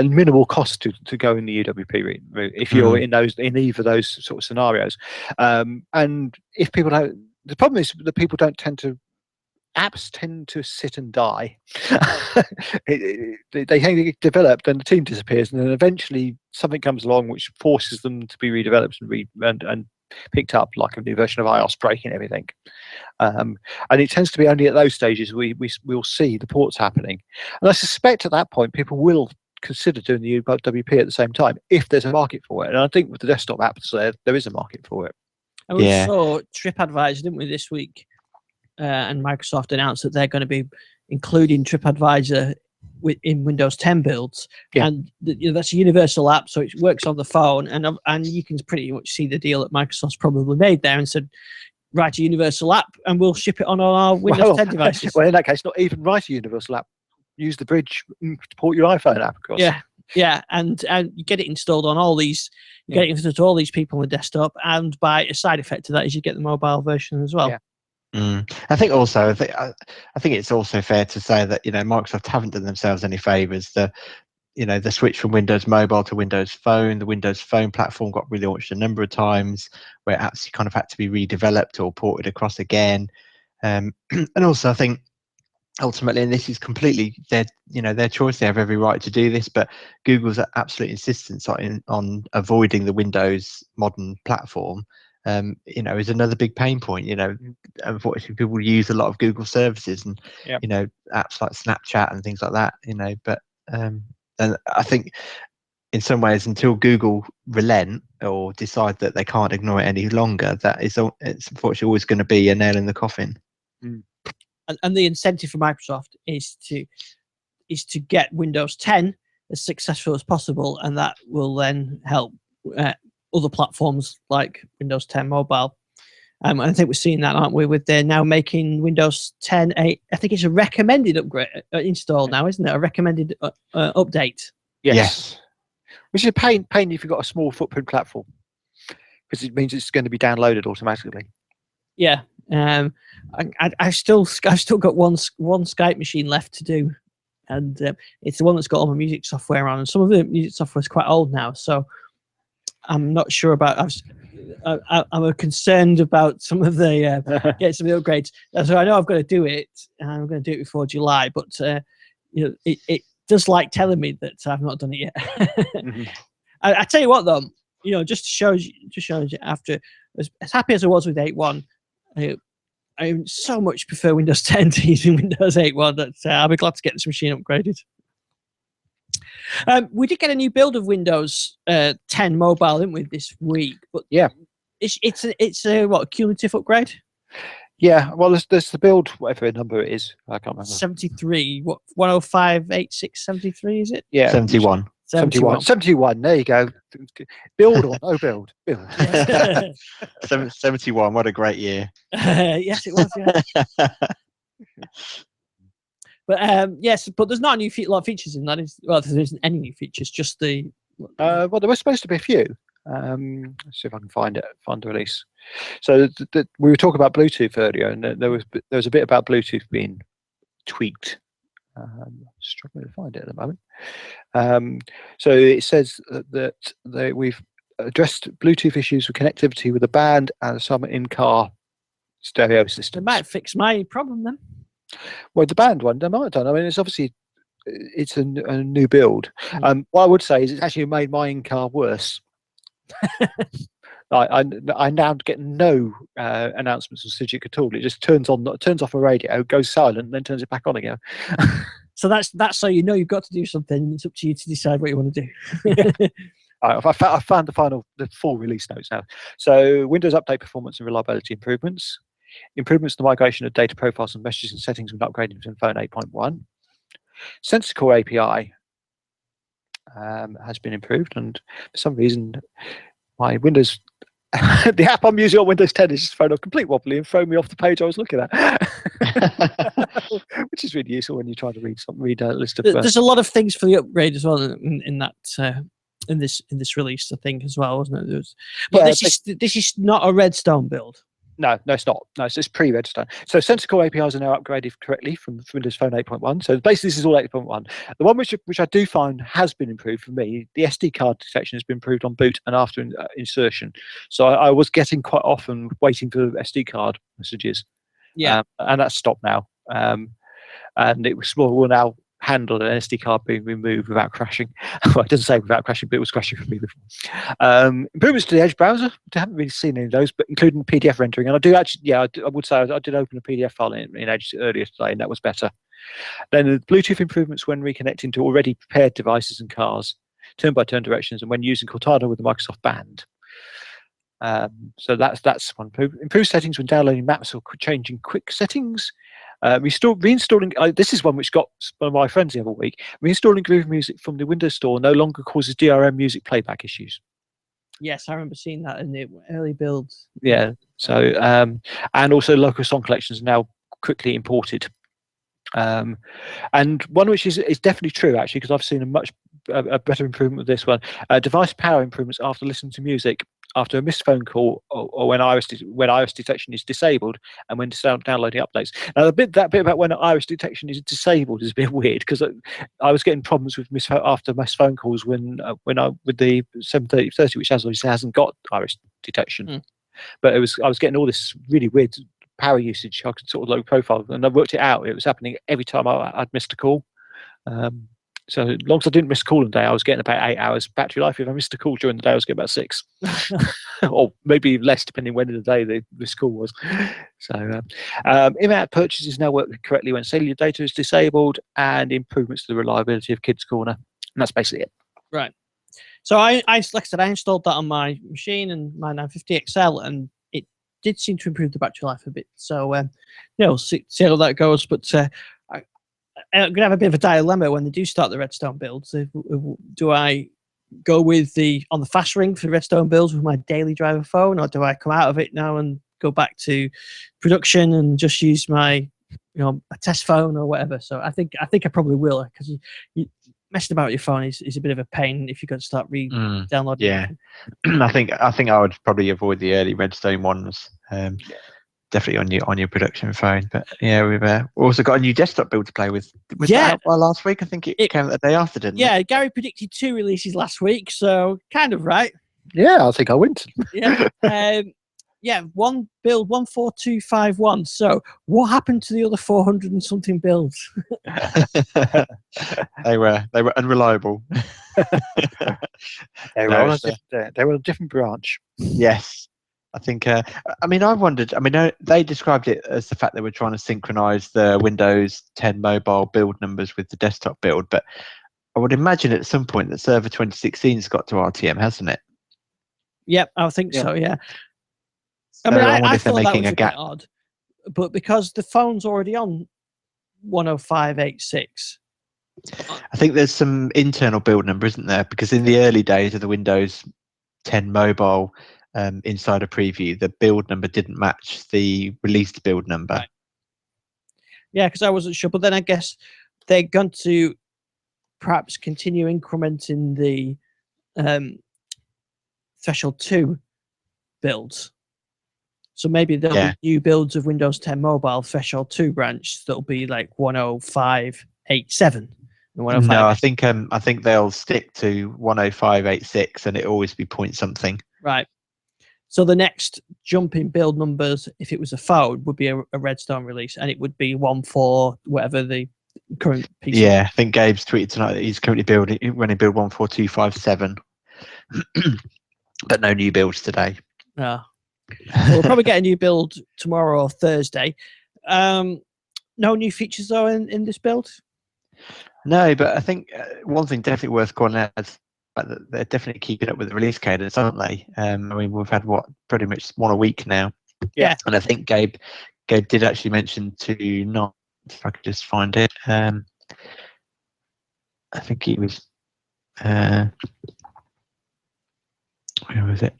A: minimal cost to go in the UWP route if you're in either of those sort of scenarios. And if people don't, the problem is that apps tend to sit and die. They develop, then the team disappears, and then eventually something comes along which forces them to be redeveloped and picked up, like a new version of iOS breaking everything. And it tends to be only at those stages we'll see the ports happening. And I suspect at that point people will consider doing the UWP at the same time if there's a market for it. And I think with the desktop apps there is a market for it.
B: And we saw TripAdvisor, didn't we, this week? And Microsoft announced that they're going to be including TripAdvisor in Windows 10 builds, and that's a universal app, so it works on the phone, and you can pretty much see the deal that Microsoft's probably made there and said, write a universal app and we'll ship it on our Windows 10 devices.
A: Well, in that case, not even write a universal app. Use the bridge to port your iPhone app across.
B: Yeah, and you get it installed on all these. You get it installed to all these people on the desktop, and by a side effect of that is you get the mobile version as well.
A: Yeah.
C: I think also, I think it's also fair to say that Microsoft haven't done themselves any favors. The switch from Windows Mobile to Windows Phone, the Windows Phone platform got relaunched a number of times, where apps kind of had to be redeveloped or ported across again. And also, I think ultimately, and this is completely their choice, they have every right to do this, but Google's absolute insistence on avoiding the Windows modern platform. Is another big pain point. Unfortunately, people use a lot of Google services and apps like Snapchat and things like that. But and I think in some ways, until Google relent or decide that they can't ignore it any longer, it's unfortunately always going to be a nail in the coffin.
B: And the incentive for Microsoft is to get Windows 10 as successful as possible, and that will then help other platforms like Windows 10 Mobile. And I think we're seeing that, aren't we? They're now making Windows 10 I think it's a recommended upgrade install now, isn't it? A recommended update.
A: Yes. Which is a pain if you've got a small footprint platform, because it means it's going to be downloaded automatically.
B: Yeah, I've still got one Skype machine left to do, and it's the one that's got all my music software on. And some of the music software is quite old now, so I'm not sure about. I'm concerned about some of the getting some of the upgrades. So I know I've got to do it, and I'm going to do it before July. But it does like telling me that I've not done it yet.
A: Mm-hmm.
B: I tell you what, though, just shows you after as happy as I was with 8.1, I so much prefer Windows 10 to using Windows 8.1 that I'll be glad to get this machine upgraded. We did get a new build of Windows 10 Mobile, didn't we, this week? But
A: yeah,
B: it's a what, cumulative upgrade?
A: Yeah, well, there's the build, whatever number it is. I can't remember.
B: 73. What, 105.86.73 is it?
A: Yeah,
C: 71.
A: 71. There you go. Build or no build. Build.
C: 71. What a great year.
B: Yes, it was. Yeah. But yes, but there's not a lot of features in that. Well, there isn't any new features. Just the.
A: Well, there was supposed to be a few. Let's see if I can find the release. So we were talking about Bluetooth earlier, and there was a bit about Bluetooth being tweaked. Struggling to find it at the moment. So it says that we've addressed Bluetooth issues with connectivity with the band and some in-car stereo systems.
B: It might fix my problem then.
A: Well, the band one, they might have done. I mean, it's obviously a new build. What I would say is it's actually made my in-car worse. I now get no announcements of Sygic at all. It just turns off a radio, goes silent, and then turns it back on again.
B: So that's so you've got to do something. It's up to you to decide what you want to do.
A: I found the full release notes now. So Windows Update performance and reliability improvements to the migration of data profiles and messages and settings when upgrading to Phone 8.1. Sensor Core API has been improved, and for some reason my Windows the app I'm using on Windows 10 is just thrown off complete wobbly and thrown me off the page I was looking at. Which is really useful when you're trying to read a list of
B: there's a lot of things for the upgrade as well in that in this release, I think, as well, wasn't it? This is not a Redstone build.
A: No, it's not. No, it's pre-Redstone. So Sensor Core APIs are now upgraded correctly from Windows Phone 8.1. So basically, this is all 8.1. The one which I do find has been improved for me, the SD card detection has been improved on boot and after insertion. So I was getting quite often waiting for SD card messages.
B: Yeah,
A: and that's stopped now. And it will now handle an SD card being removed without crashing. Well, it doesn't say without crashing, but it was crashing for me before. Improvements to the Edge browser. I haven't really seen any of those, but including PDF rendering. And I do actually, I would say I did open a PDF file in Edge earlier today, and that was better. Then the Bluetooth improvements when reconnecting to already prepared devices and cars, turn-by-turn directions, and when using Cortana with the Microsoft Band. So that's one. Improved settings when downloading maps or changing quick settings. Reinstalling. This is one which got one of my friends the other week. Reinstalling Groove Music from the Windows Store no longer causes DRM music playback issues.
B: Yes, I remember seeing that in the early builds.
A: Yeah. So and also local song collections are now quickly imported. And one which is definitely true actually, because I've seen a better improvement with this one. Device power improvements after listening to music after a missed phone call or when iris detection is disabled and when downloading updates. Now that bit about when iris detection is disabled is a bit weird, because I was getting problems with missed phone calls when with the 730, which obviously hasn't got iris detection. But I was getting all this really weird power usage. I could sort of low profile, and I worked it out. It was happening every time I'd missed a call. So as long as I didn't miss a call in the day, I was getting about 8 hours battery life. If I missed a call during the day, I was getting about 6, or maybe less, depending when in the day the call was. So in-app purchases now work correctly when cellular data is disabled, and improvements to the reliability of Kids Corner. And that's basically it.
B: Right. So like I said, I installed that on my machine and my 950 XL, and it did seem to improve the battery life a bit. So we'll see how that goes. But I'm going to have a bit of a dilemma when they do start the Redstone builds. Do I go on the fast ring for the Redstone builds with my daily driver phone, or do I come out of it now and go back to production and just use my a test phone or whatever? So I think I probably will, because you messing about with your phone is a bit of a pain if you're going to start downloading.
C: Yeah, I think I would probably avoid the early Redstone ones. definitely on your production phone. But yeah, we've also got a new desktop build to play with. Was
B: Yeah.
C: that out by last week? I think it came the day after, didn't it?
B: Yeah, Gary predicted 2 releases last week, so kind of right.
A: Yeah, I think I win.
B: Yeah. Yeah, one build 14251. So what happened to the other 400 and something builds?
C: They were unreliable.
A: They were on a different branch.
C: Yes. I think, I mean, I wondered, I mean, they described it as the fact they were trying to synchronize the Windows 10 mobile build numbers with the desktop build, but I would imagine at some point that Server 2016's got to RTM, hasn't it?
B: Yep, I think so, yeah.
C: So
B: I mean,
C: wonder
B: I
C: if they're
B: thought that
C: making
B: was
C: a
B: a
C: gap.
B: bit odd, but because the phone's already on 10586.
C: I think there's some internal build number, isn't there? Because in the early days of the Windows 10 mobile Insider preview, the build number didn't match the released build number.
B: Right. Yeah, because I wasn't sure, but then I guess they're going to perhaps continue incrementing the Threshold 2 builds. So maybe there'll be new builds of Windows 10 Mobile Threshold 2 branch that'll be like 10587.
C: No, I think they'll stick to 10586 and it'll always be point something.
B: Right. So the next jump in build numbers, if it was a phone, would be a Redstone release, and it would be 1.4 whatever the current PC.
C: Yeah, I think Gabe's tweeted tonight that he's currently running build 14257, but no new builds today.
B: So we'll probably get a new build tomorrow or Thursday. No new features though in this build.
C: No, but I think one thing definitely worth calling out is that they're definitely keeping up with the release cadence, aren't they? I mean, we've had pretty much one a week now.
B: Yeah.
C: And I think Gabe did actually mention to not, if I could just find it. I think he was. Where was it?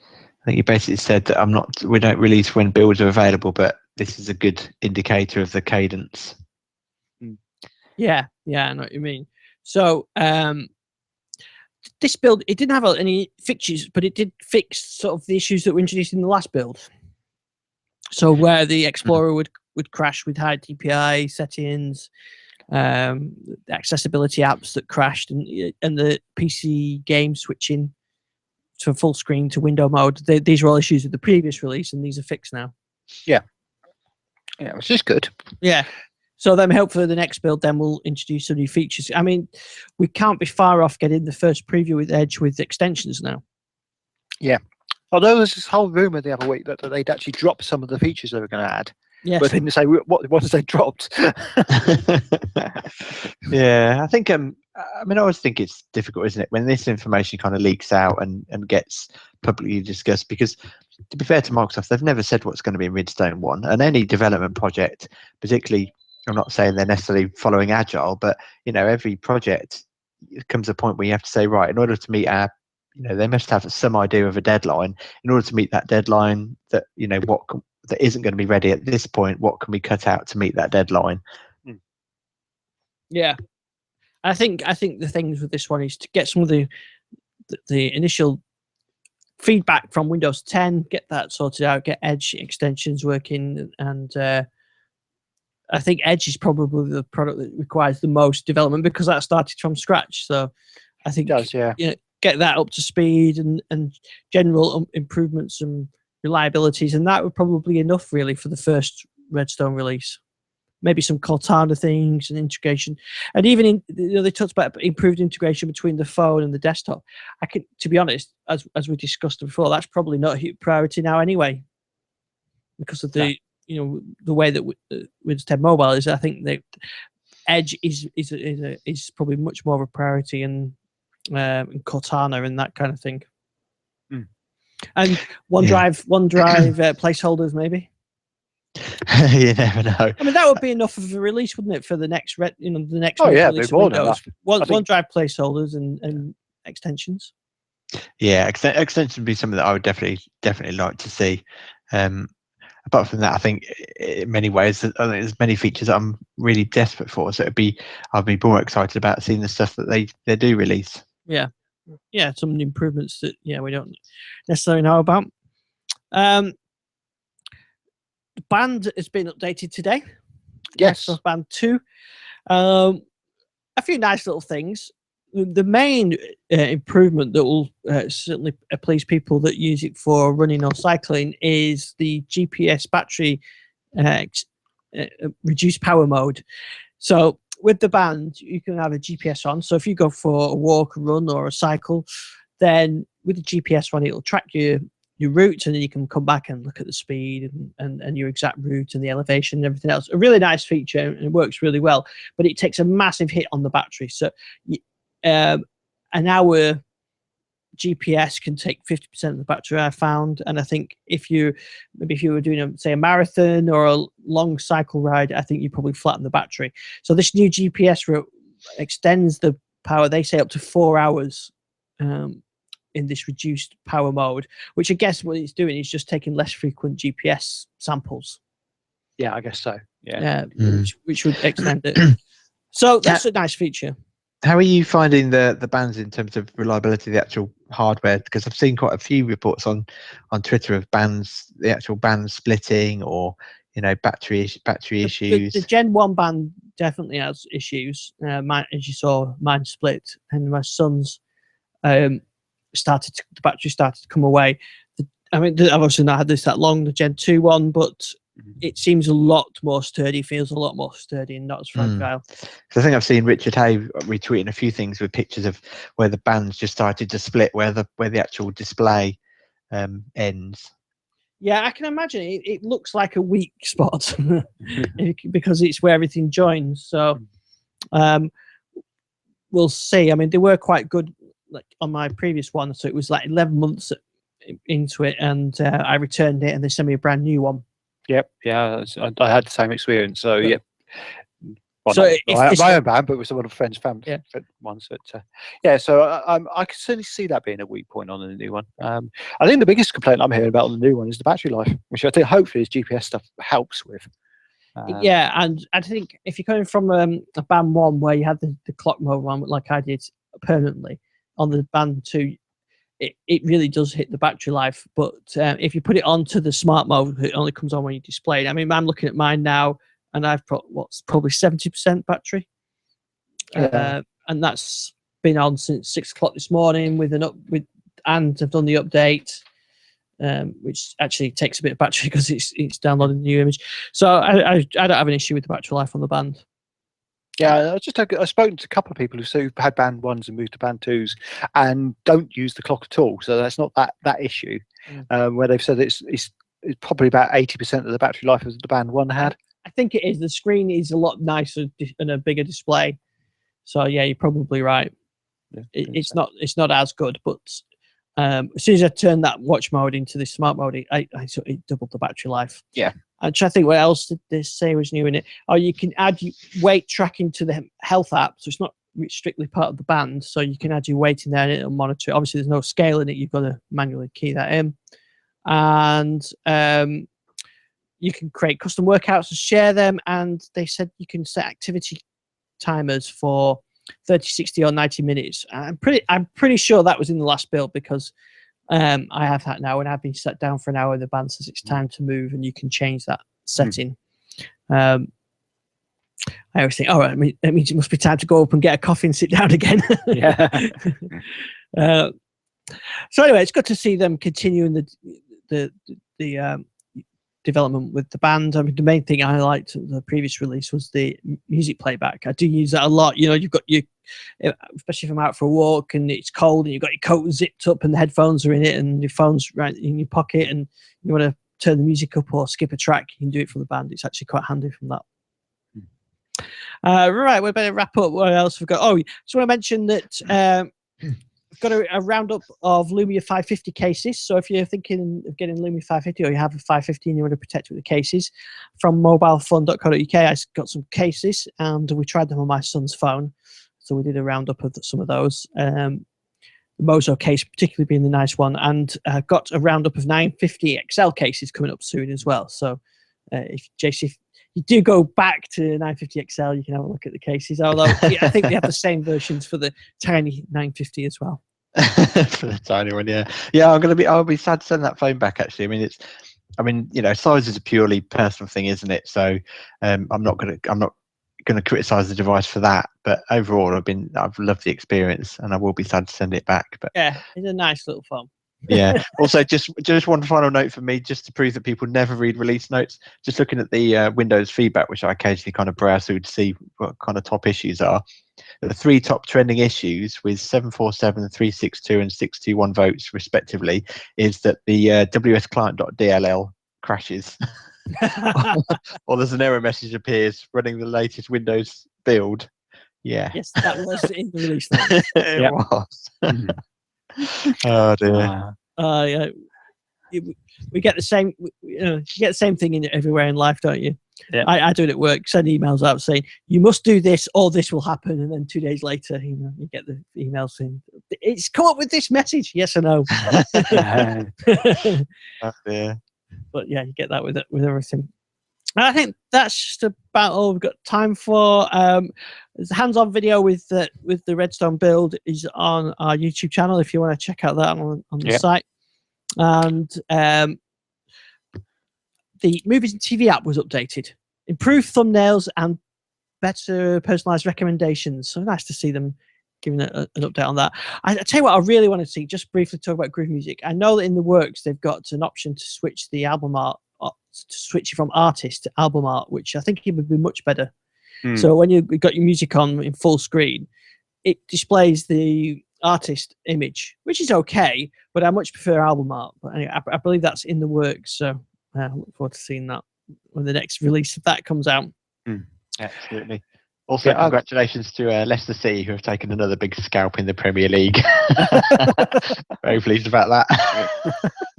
C: I think he basically said that we don't release when builds are available, but this is a good indicator of the cadence.
B: Yeah, I know what you mean. So this build, it didn't have any fixes, but it did fix sort of the issues that were introduced in the last build. So where the Explorer would crash with high DPI settings, accessibility apps that crashed, and the PC game switching to full screen to window mode. These were all issues with the previous release, and these are fixed now.
A: Yeah, which is good.
B: Yeah. So then hopefully the next build then will introduce some new features. I mean, we can't be far off getting the first preview with Edge with extensions now.
A: Yeah. Although there's this whole rumour the other week that they'd actually drop some of the features they were going to add.
B: Yes.
A: But they didn't say what ones they dropped.
C: Yeah, I think I always think it's difficult, isn't it, when this information kind of leaks out and gets publicly discussed, because to be fair to Microsoft, they've never said what's going to be in Redstone 1, and any development project, particularly, I'm not saying they're necessarily following Agile, but every project comes a point where you have to say, right, in order to meet our, they must have some idea of a deadline. In order to meet that deadline, that that isn't going to be ready at this point, what can we cut out to meet that deadline?
B: Yeah, I think the things with this one is to get some of the initial feedback from Windows 10, get that sorted out, get Edge extensions working, and I think Edge is probably the product that requires the most development because that started from scratch. So I think
A: it does, yeah.
B: Get that up to speed and general improvements and reliabilities, and that would probably be enough really for the first Redstone release. Maybe some Cortana things and integration, and even they talked about improved integration between the phone and the desktop. To be honest, as we discussed before, that's probably not a priority now anyway, because of the the way that Windows 10 Mobile is. I think that Edge is probably much more of a priority, and Cortana and that kind of thing. And OneDrive placeholders maybe.
C: You never know.
B: I mean, that would be enough of a release, wouldn't it, for the next the next
A: release of
B: Windows? OneDrive placeholders and extensions.
C: Yeah, extensions would be something that I would definitely like to see. Apart from that, I think in many ways there's many features that I'm really desperate for. So I'd be more excited about seeing the stuff that they do release.
B: Yeah, some improvements that we don't necessarily know about. The band has been updated today.
A: Yes.
B: Microsoft Band 2. A few nice little things. The main improvement that will certainly please people that use it for running or cycling is the GPS battery reduced power mode. So with the band, you can have a GPS on. So if you go for a walk, a run, or a cycle, then with the GPS on, it'll track your route, and then you can come back and look at the speed and your exact route and the elevation and everything else. A really nice feature, and it works really well, but it takes a massive hit on the battery. So an hour GPS can take 50% of the battery, I found. And I think if you were doing say a marathon or a long cycle ride, I think you probably flatten the battery. So this new GPS route extends the power, they say, up to 4 hours in this reduced power mode, which I guess what it's doing is just taking less frequent GPS samples.
A: Yeah, I guess so. Yeah.
B: Which would extend it. So that's a nice feature.
C: How are you finding the bands in terms of reliability of the actual hardware? Because I've seen quite a few reports on Twitter of the actual bands splitting, or battery issues.
B: The Gen 1 band definitely has issues. As you saw, mine split, and my son's the battery started to come away. I've obviously not had this that long, the Gen 2 one, but it seems a lot more sturdy, feels a lot more sturdy and not as fragile.
C: So I think I've seen Richard Hay retweeting a few things with pictures of where the bands just started to split, where the actual display ends.
B: Yeah, I can imagine it looks like a weak spot because it's where everything joins. So we'll see. I mean, they were quite good, like on my previous one. So it was like 11 months into it, and I returned it, and they sent me a brand new one.
A: Yep. Yeah, I had the same experience. So yeah. Well,
B: so
A: my own band, but with some of the friends' family ones. But so I can certainly see that being a weak point on the new one. I think the biggest complaint I'm hearing about on the new one is the battery life, which I think hopefully this GPS stuff helps with.
B: And I think if you're coming from a band 1 where you had the clock mode one, like I did permanently, on the band 2, it really does hit the battery life. But if you put it onto the smart mode, it only comes on when you display it. I mean, I'm looking at mine now, and I've got probably 70% battery, and that's been on since 6 o'clock this morning and I've done the update, which actually takes a bit of battery because it's downloading the new image. So I don't have an issue with the battery life on the band.
A: Yeah, I've spoken to a couple of people who've had band 1s and moved to band 2s and don't use the clock at all. So that's not that issue. Where they've said it's probably about 80% of the battery life as the band 1 had.
B: I think it is. The screen is a lot nicer and a bigger display. So yeah, you're probably right. Yeah, it's not as good, but as soon as I turned that watch mode into the smart mode, it doubled the battery life.
A: Yeah.
B: I'm trying to think what else did they say was new in it. Oh, you can add weight tracking to the health app, so it's not strictly part of the band. So you can add your weight in there and it'll monitor it. Obviously, there's no scale in it. You've got to manually key that in. And you can create custom workouts and share them. And they said you can set activity timers for 30, 60, or 90 minutes. I'm pretty sure that was in the last build, because I have that now, and I've been set down for an hour. The band says it's time to move, and you can change that setting. I always think, all right, it means it must be time to go up and get a coffee and sit down again. So anyway, it's good to see them continuing the development with the band. I mean, the main thing I liked of the previous release was the music playback. I do use that a lot. You've got especially if I'm out for a walk and it's cold and you've got your coat zipped up and the headphones are in it and your phone's right in your pocket and you want to turn the music up or skip a track, you can do it from the band. It's actually quite handy from that. Right, we better wrap up. What else have we got? Oh, just want to mention that we've got a roundup of Lumia 550 cases. So if you're thinking of getting Lumia 550 or you have a 550 and you want to protect it with the cases, from mobilefun.co.uk, I got some cases and we tried them on my son's phone. So we did a roundup of some of those. The Mozo case particularly being the nice one, and got a roundup of 950 XL cases coming up soon as well. So if you do go back to 950 XL, you can have a look at the cases. Although I think they have the same versions for the tiny 950 as well.
C: For the tiny one, yeah. Yeah, I'll be sad to send that phone back, actually. I mean, size is a purely personal thing, isn't it? So I'm not gonna criticize the device for that. But overall, I've loved the experience, and I will be sad to send it back. But
B: Yeah, it's a nice little phone.
C: yeah. Also, just one final note for me, just to prove that people never read release notes. Just looking at the Windows feedback, which I occasionally kind of browse through to see what kind of top issues are. The 3 top trending issues with 747, 362, and 621 votes, respectively, is that the wsclient.dll crashes, or there's an error message appears running the latest Windows build. Yeah.
B: Yes, that was in the release notes.
C: It was. Oh dear.
B: Yeah. We get the same. You get the same thing everywhere in life, don't you?
A: Yeah.
B: I do it at work. Send emails out saying you must do this or this will happen, and then 2 days later, you get the email saying it's come up with this message. Yes or no?
C: Oh dear.
B: But yeah, you get that with everything. And I think that's just about all we've got time for. There's a hands-on video with the Redstone build is on our YouTube channel if you want to check out that on the site. And the Movies and TV app was updated, improved thumbnails and better personalized recommendations. So nice to see them giving an update on that. I tell you what, I really want to see. Just briefly talk about Groove Music. I know that in the works they've got an option to switch the album art. To switch it from artist to album art, which I think it would be much better. So when you've got your music on in full screen, it displays the artist image, which is okay, but I much prefer album art. But anyway, I believe that's in the works, so I look forward to seeing that when the next release of that comes out.
C: Absolutely. Also, congratulations to Leicester City, who have taken another big scalp in the Premier League. Very pleased about that.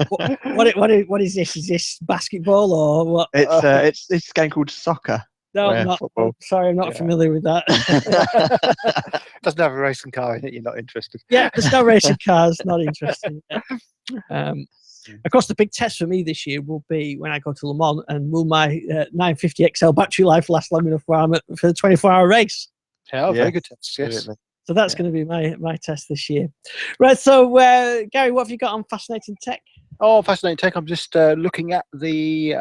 B: What is this? Is this basketball or what?
C: It's this game called soccer.
B: No, I'm not.
C: Football.
B: Sorry, I'm not familiar with that.
A: Doesn't have a racing car in it. You're not interested.
B: Yeah, there's no racing cars. Not interesting. Of course, the big test for me this year will be when I go to Le Mans, and will my 950 XL battery life last long enough for the 24-hour race?
A: Yeah, very good test. Yes.
B: So that's going to be my test this year. Right. So, Gary, what have you got on Fascinating Tech?
A: Oh, Fascinating Tech. I'm just looking at the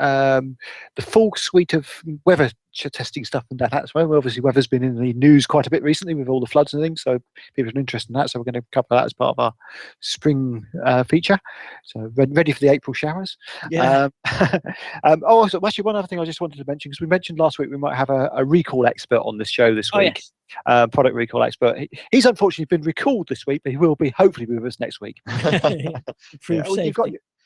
A: full suite of weather testing stuff and that as well. Obviously, weather's been in the news quite a bit recently with all the floods and things, so people are interested in that. So we're going to cover that as part of our spring feature. So ready for the April showers.
B: Yeah.
A: So actually, one other thing I just wanted to mention, because we mentioned last week we might have a recall expert on this show this week.
B: Yes.
A: Product recall expert. He's unfortunately been recalled this week, but he will be hopefully with us next week.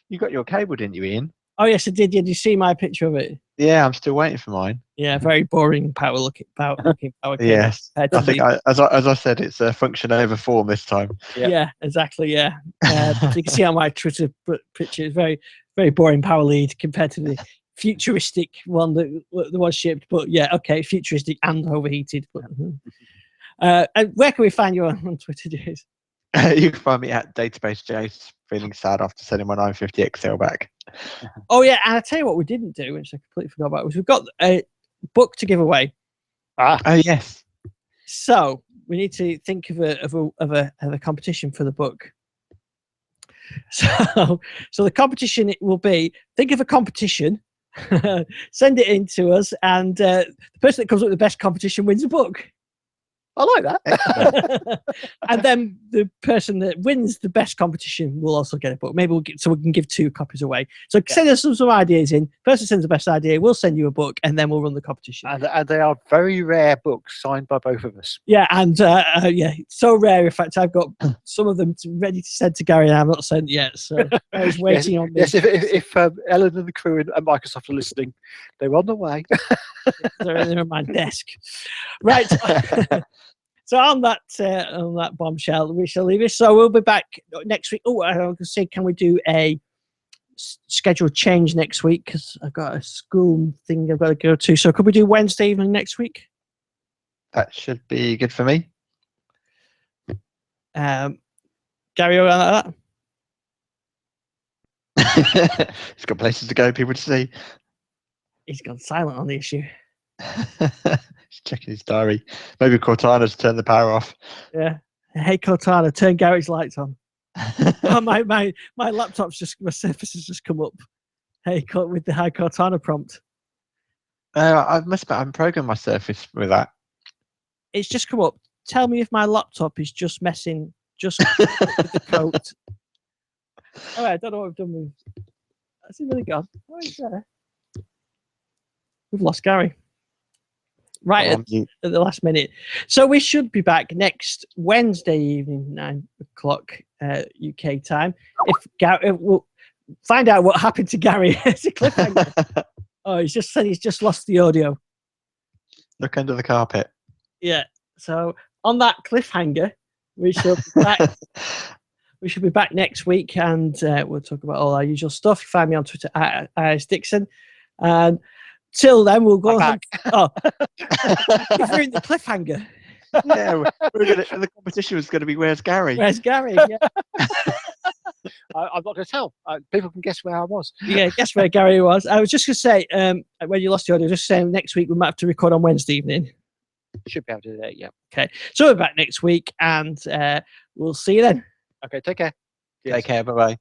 C: You got your cable, didn't you, Ian?
B: Oh yes, I did. Did you see my picture of it?
C: Yeah, I'm still waiting for mine.
B: Yeah, very boring power looking power cable.
C: Yes, I think as I said, it's a function over form this time.
B: Yeah, exactly. Yeah, you can see on my Twitter picture, it's very very boring power lead compared to the futuristic one that was shipped. But yeah, okay, futuristic and overheated. But, and where can we find you on Twitter, Jace?
C: You can find me at Database Jace, feeling sad after sending my 950 XL back.
B: Oh yeah, and I tell you what we didn't do, which I completely forgot about, was we've got a book to give away.
C: Oh yes.
B: So we need to think of a competition for the book. So the competition it will be, think of a competition, send it in to us, and the person that comes up with the best competition wins a book.
A: I like that.
B: And then the person that wins the best competition will also get a book. Maybe we can give 2 copies away. So send us some ideas in. Person sends the best idea, we'll send you a book, and then we'll run the competition.
A: And they are very rare books signed by both of us.
B: Yeah, and it's so rare. In fact, I've got some of them ready to send to Gary, and I've not sent yet. So I was waiting on this.
A: Yes, if Ellen and the crew at Microsoft are listening, they're on the way.
B: They're on my desk. Right. So on that bombshell, we shall leave it. So we'll be back next week. Oh, I was going to say, can we do a schedule change next week? Because I've got a school thing I've got to go to. So could we do Wednesday evening next week?
C: That should be good for me.
B: Gary, around
C: that? He's got places to go, people to see.
B: He's gone silent on the issue.
C: He's checking his diary. Maybe Cortana's turned the power off.
B: Yeah. Hey Cortana, turn Gary's lights on. Oh, my laptop's my Surface has just come up. Hey, with the Hi Cortana prompt.
C: I must have programmed my Surface with that.
B: It's just come up. Tell me if my laptop is just messing with the coat. Oh, I don't know what I've done with. Has he really gone? Where is there? We've lost Gary. Right at the last minute. So we should be back next Wednesday evening, 9 o'clock UK time. If Gary, we'll find out what happened to Gary. It's a cliffhanger. Oh, he's just said he's just lost the audio.
C: Look under the carpet.
B: Yeah. So on that cliffhanger, we shall be back. We should be back next week, and we'll talk about all our usual stuff. You find me on Twitter at Iris Dixon, and till then, we'll go on. Oh, if we're in the cliffhanger.
C: Yeah, the competition was going to be Where's Gary?
B: Where's Gary? Yeah.
A: I'm not going to tell. People can guess where I was.
B: Yeah, guess where Gary was. I was just going to say, when you lost the audio, just saying next week we might have to record on Wednesday evening.
A: Should be able to do that, yeah.
B: Okay, so we're back next week, and we'll see you then.
A: Okay, take care.
C: Take care. Bye-bye.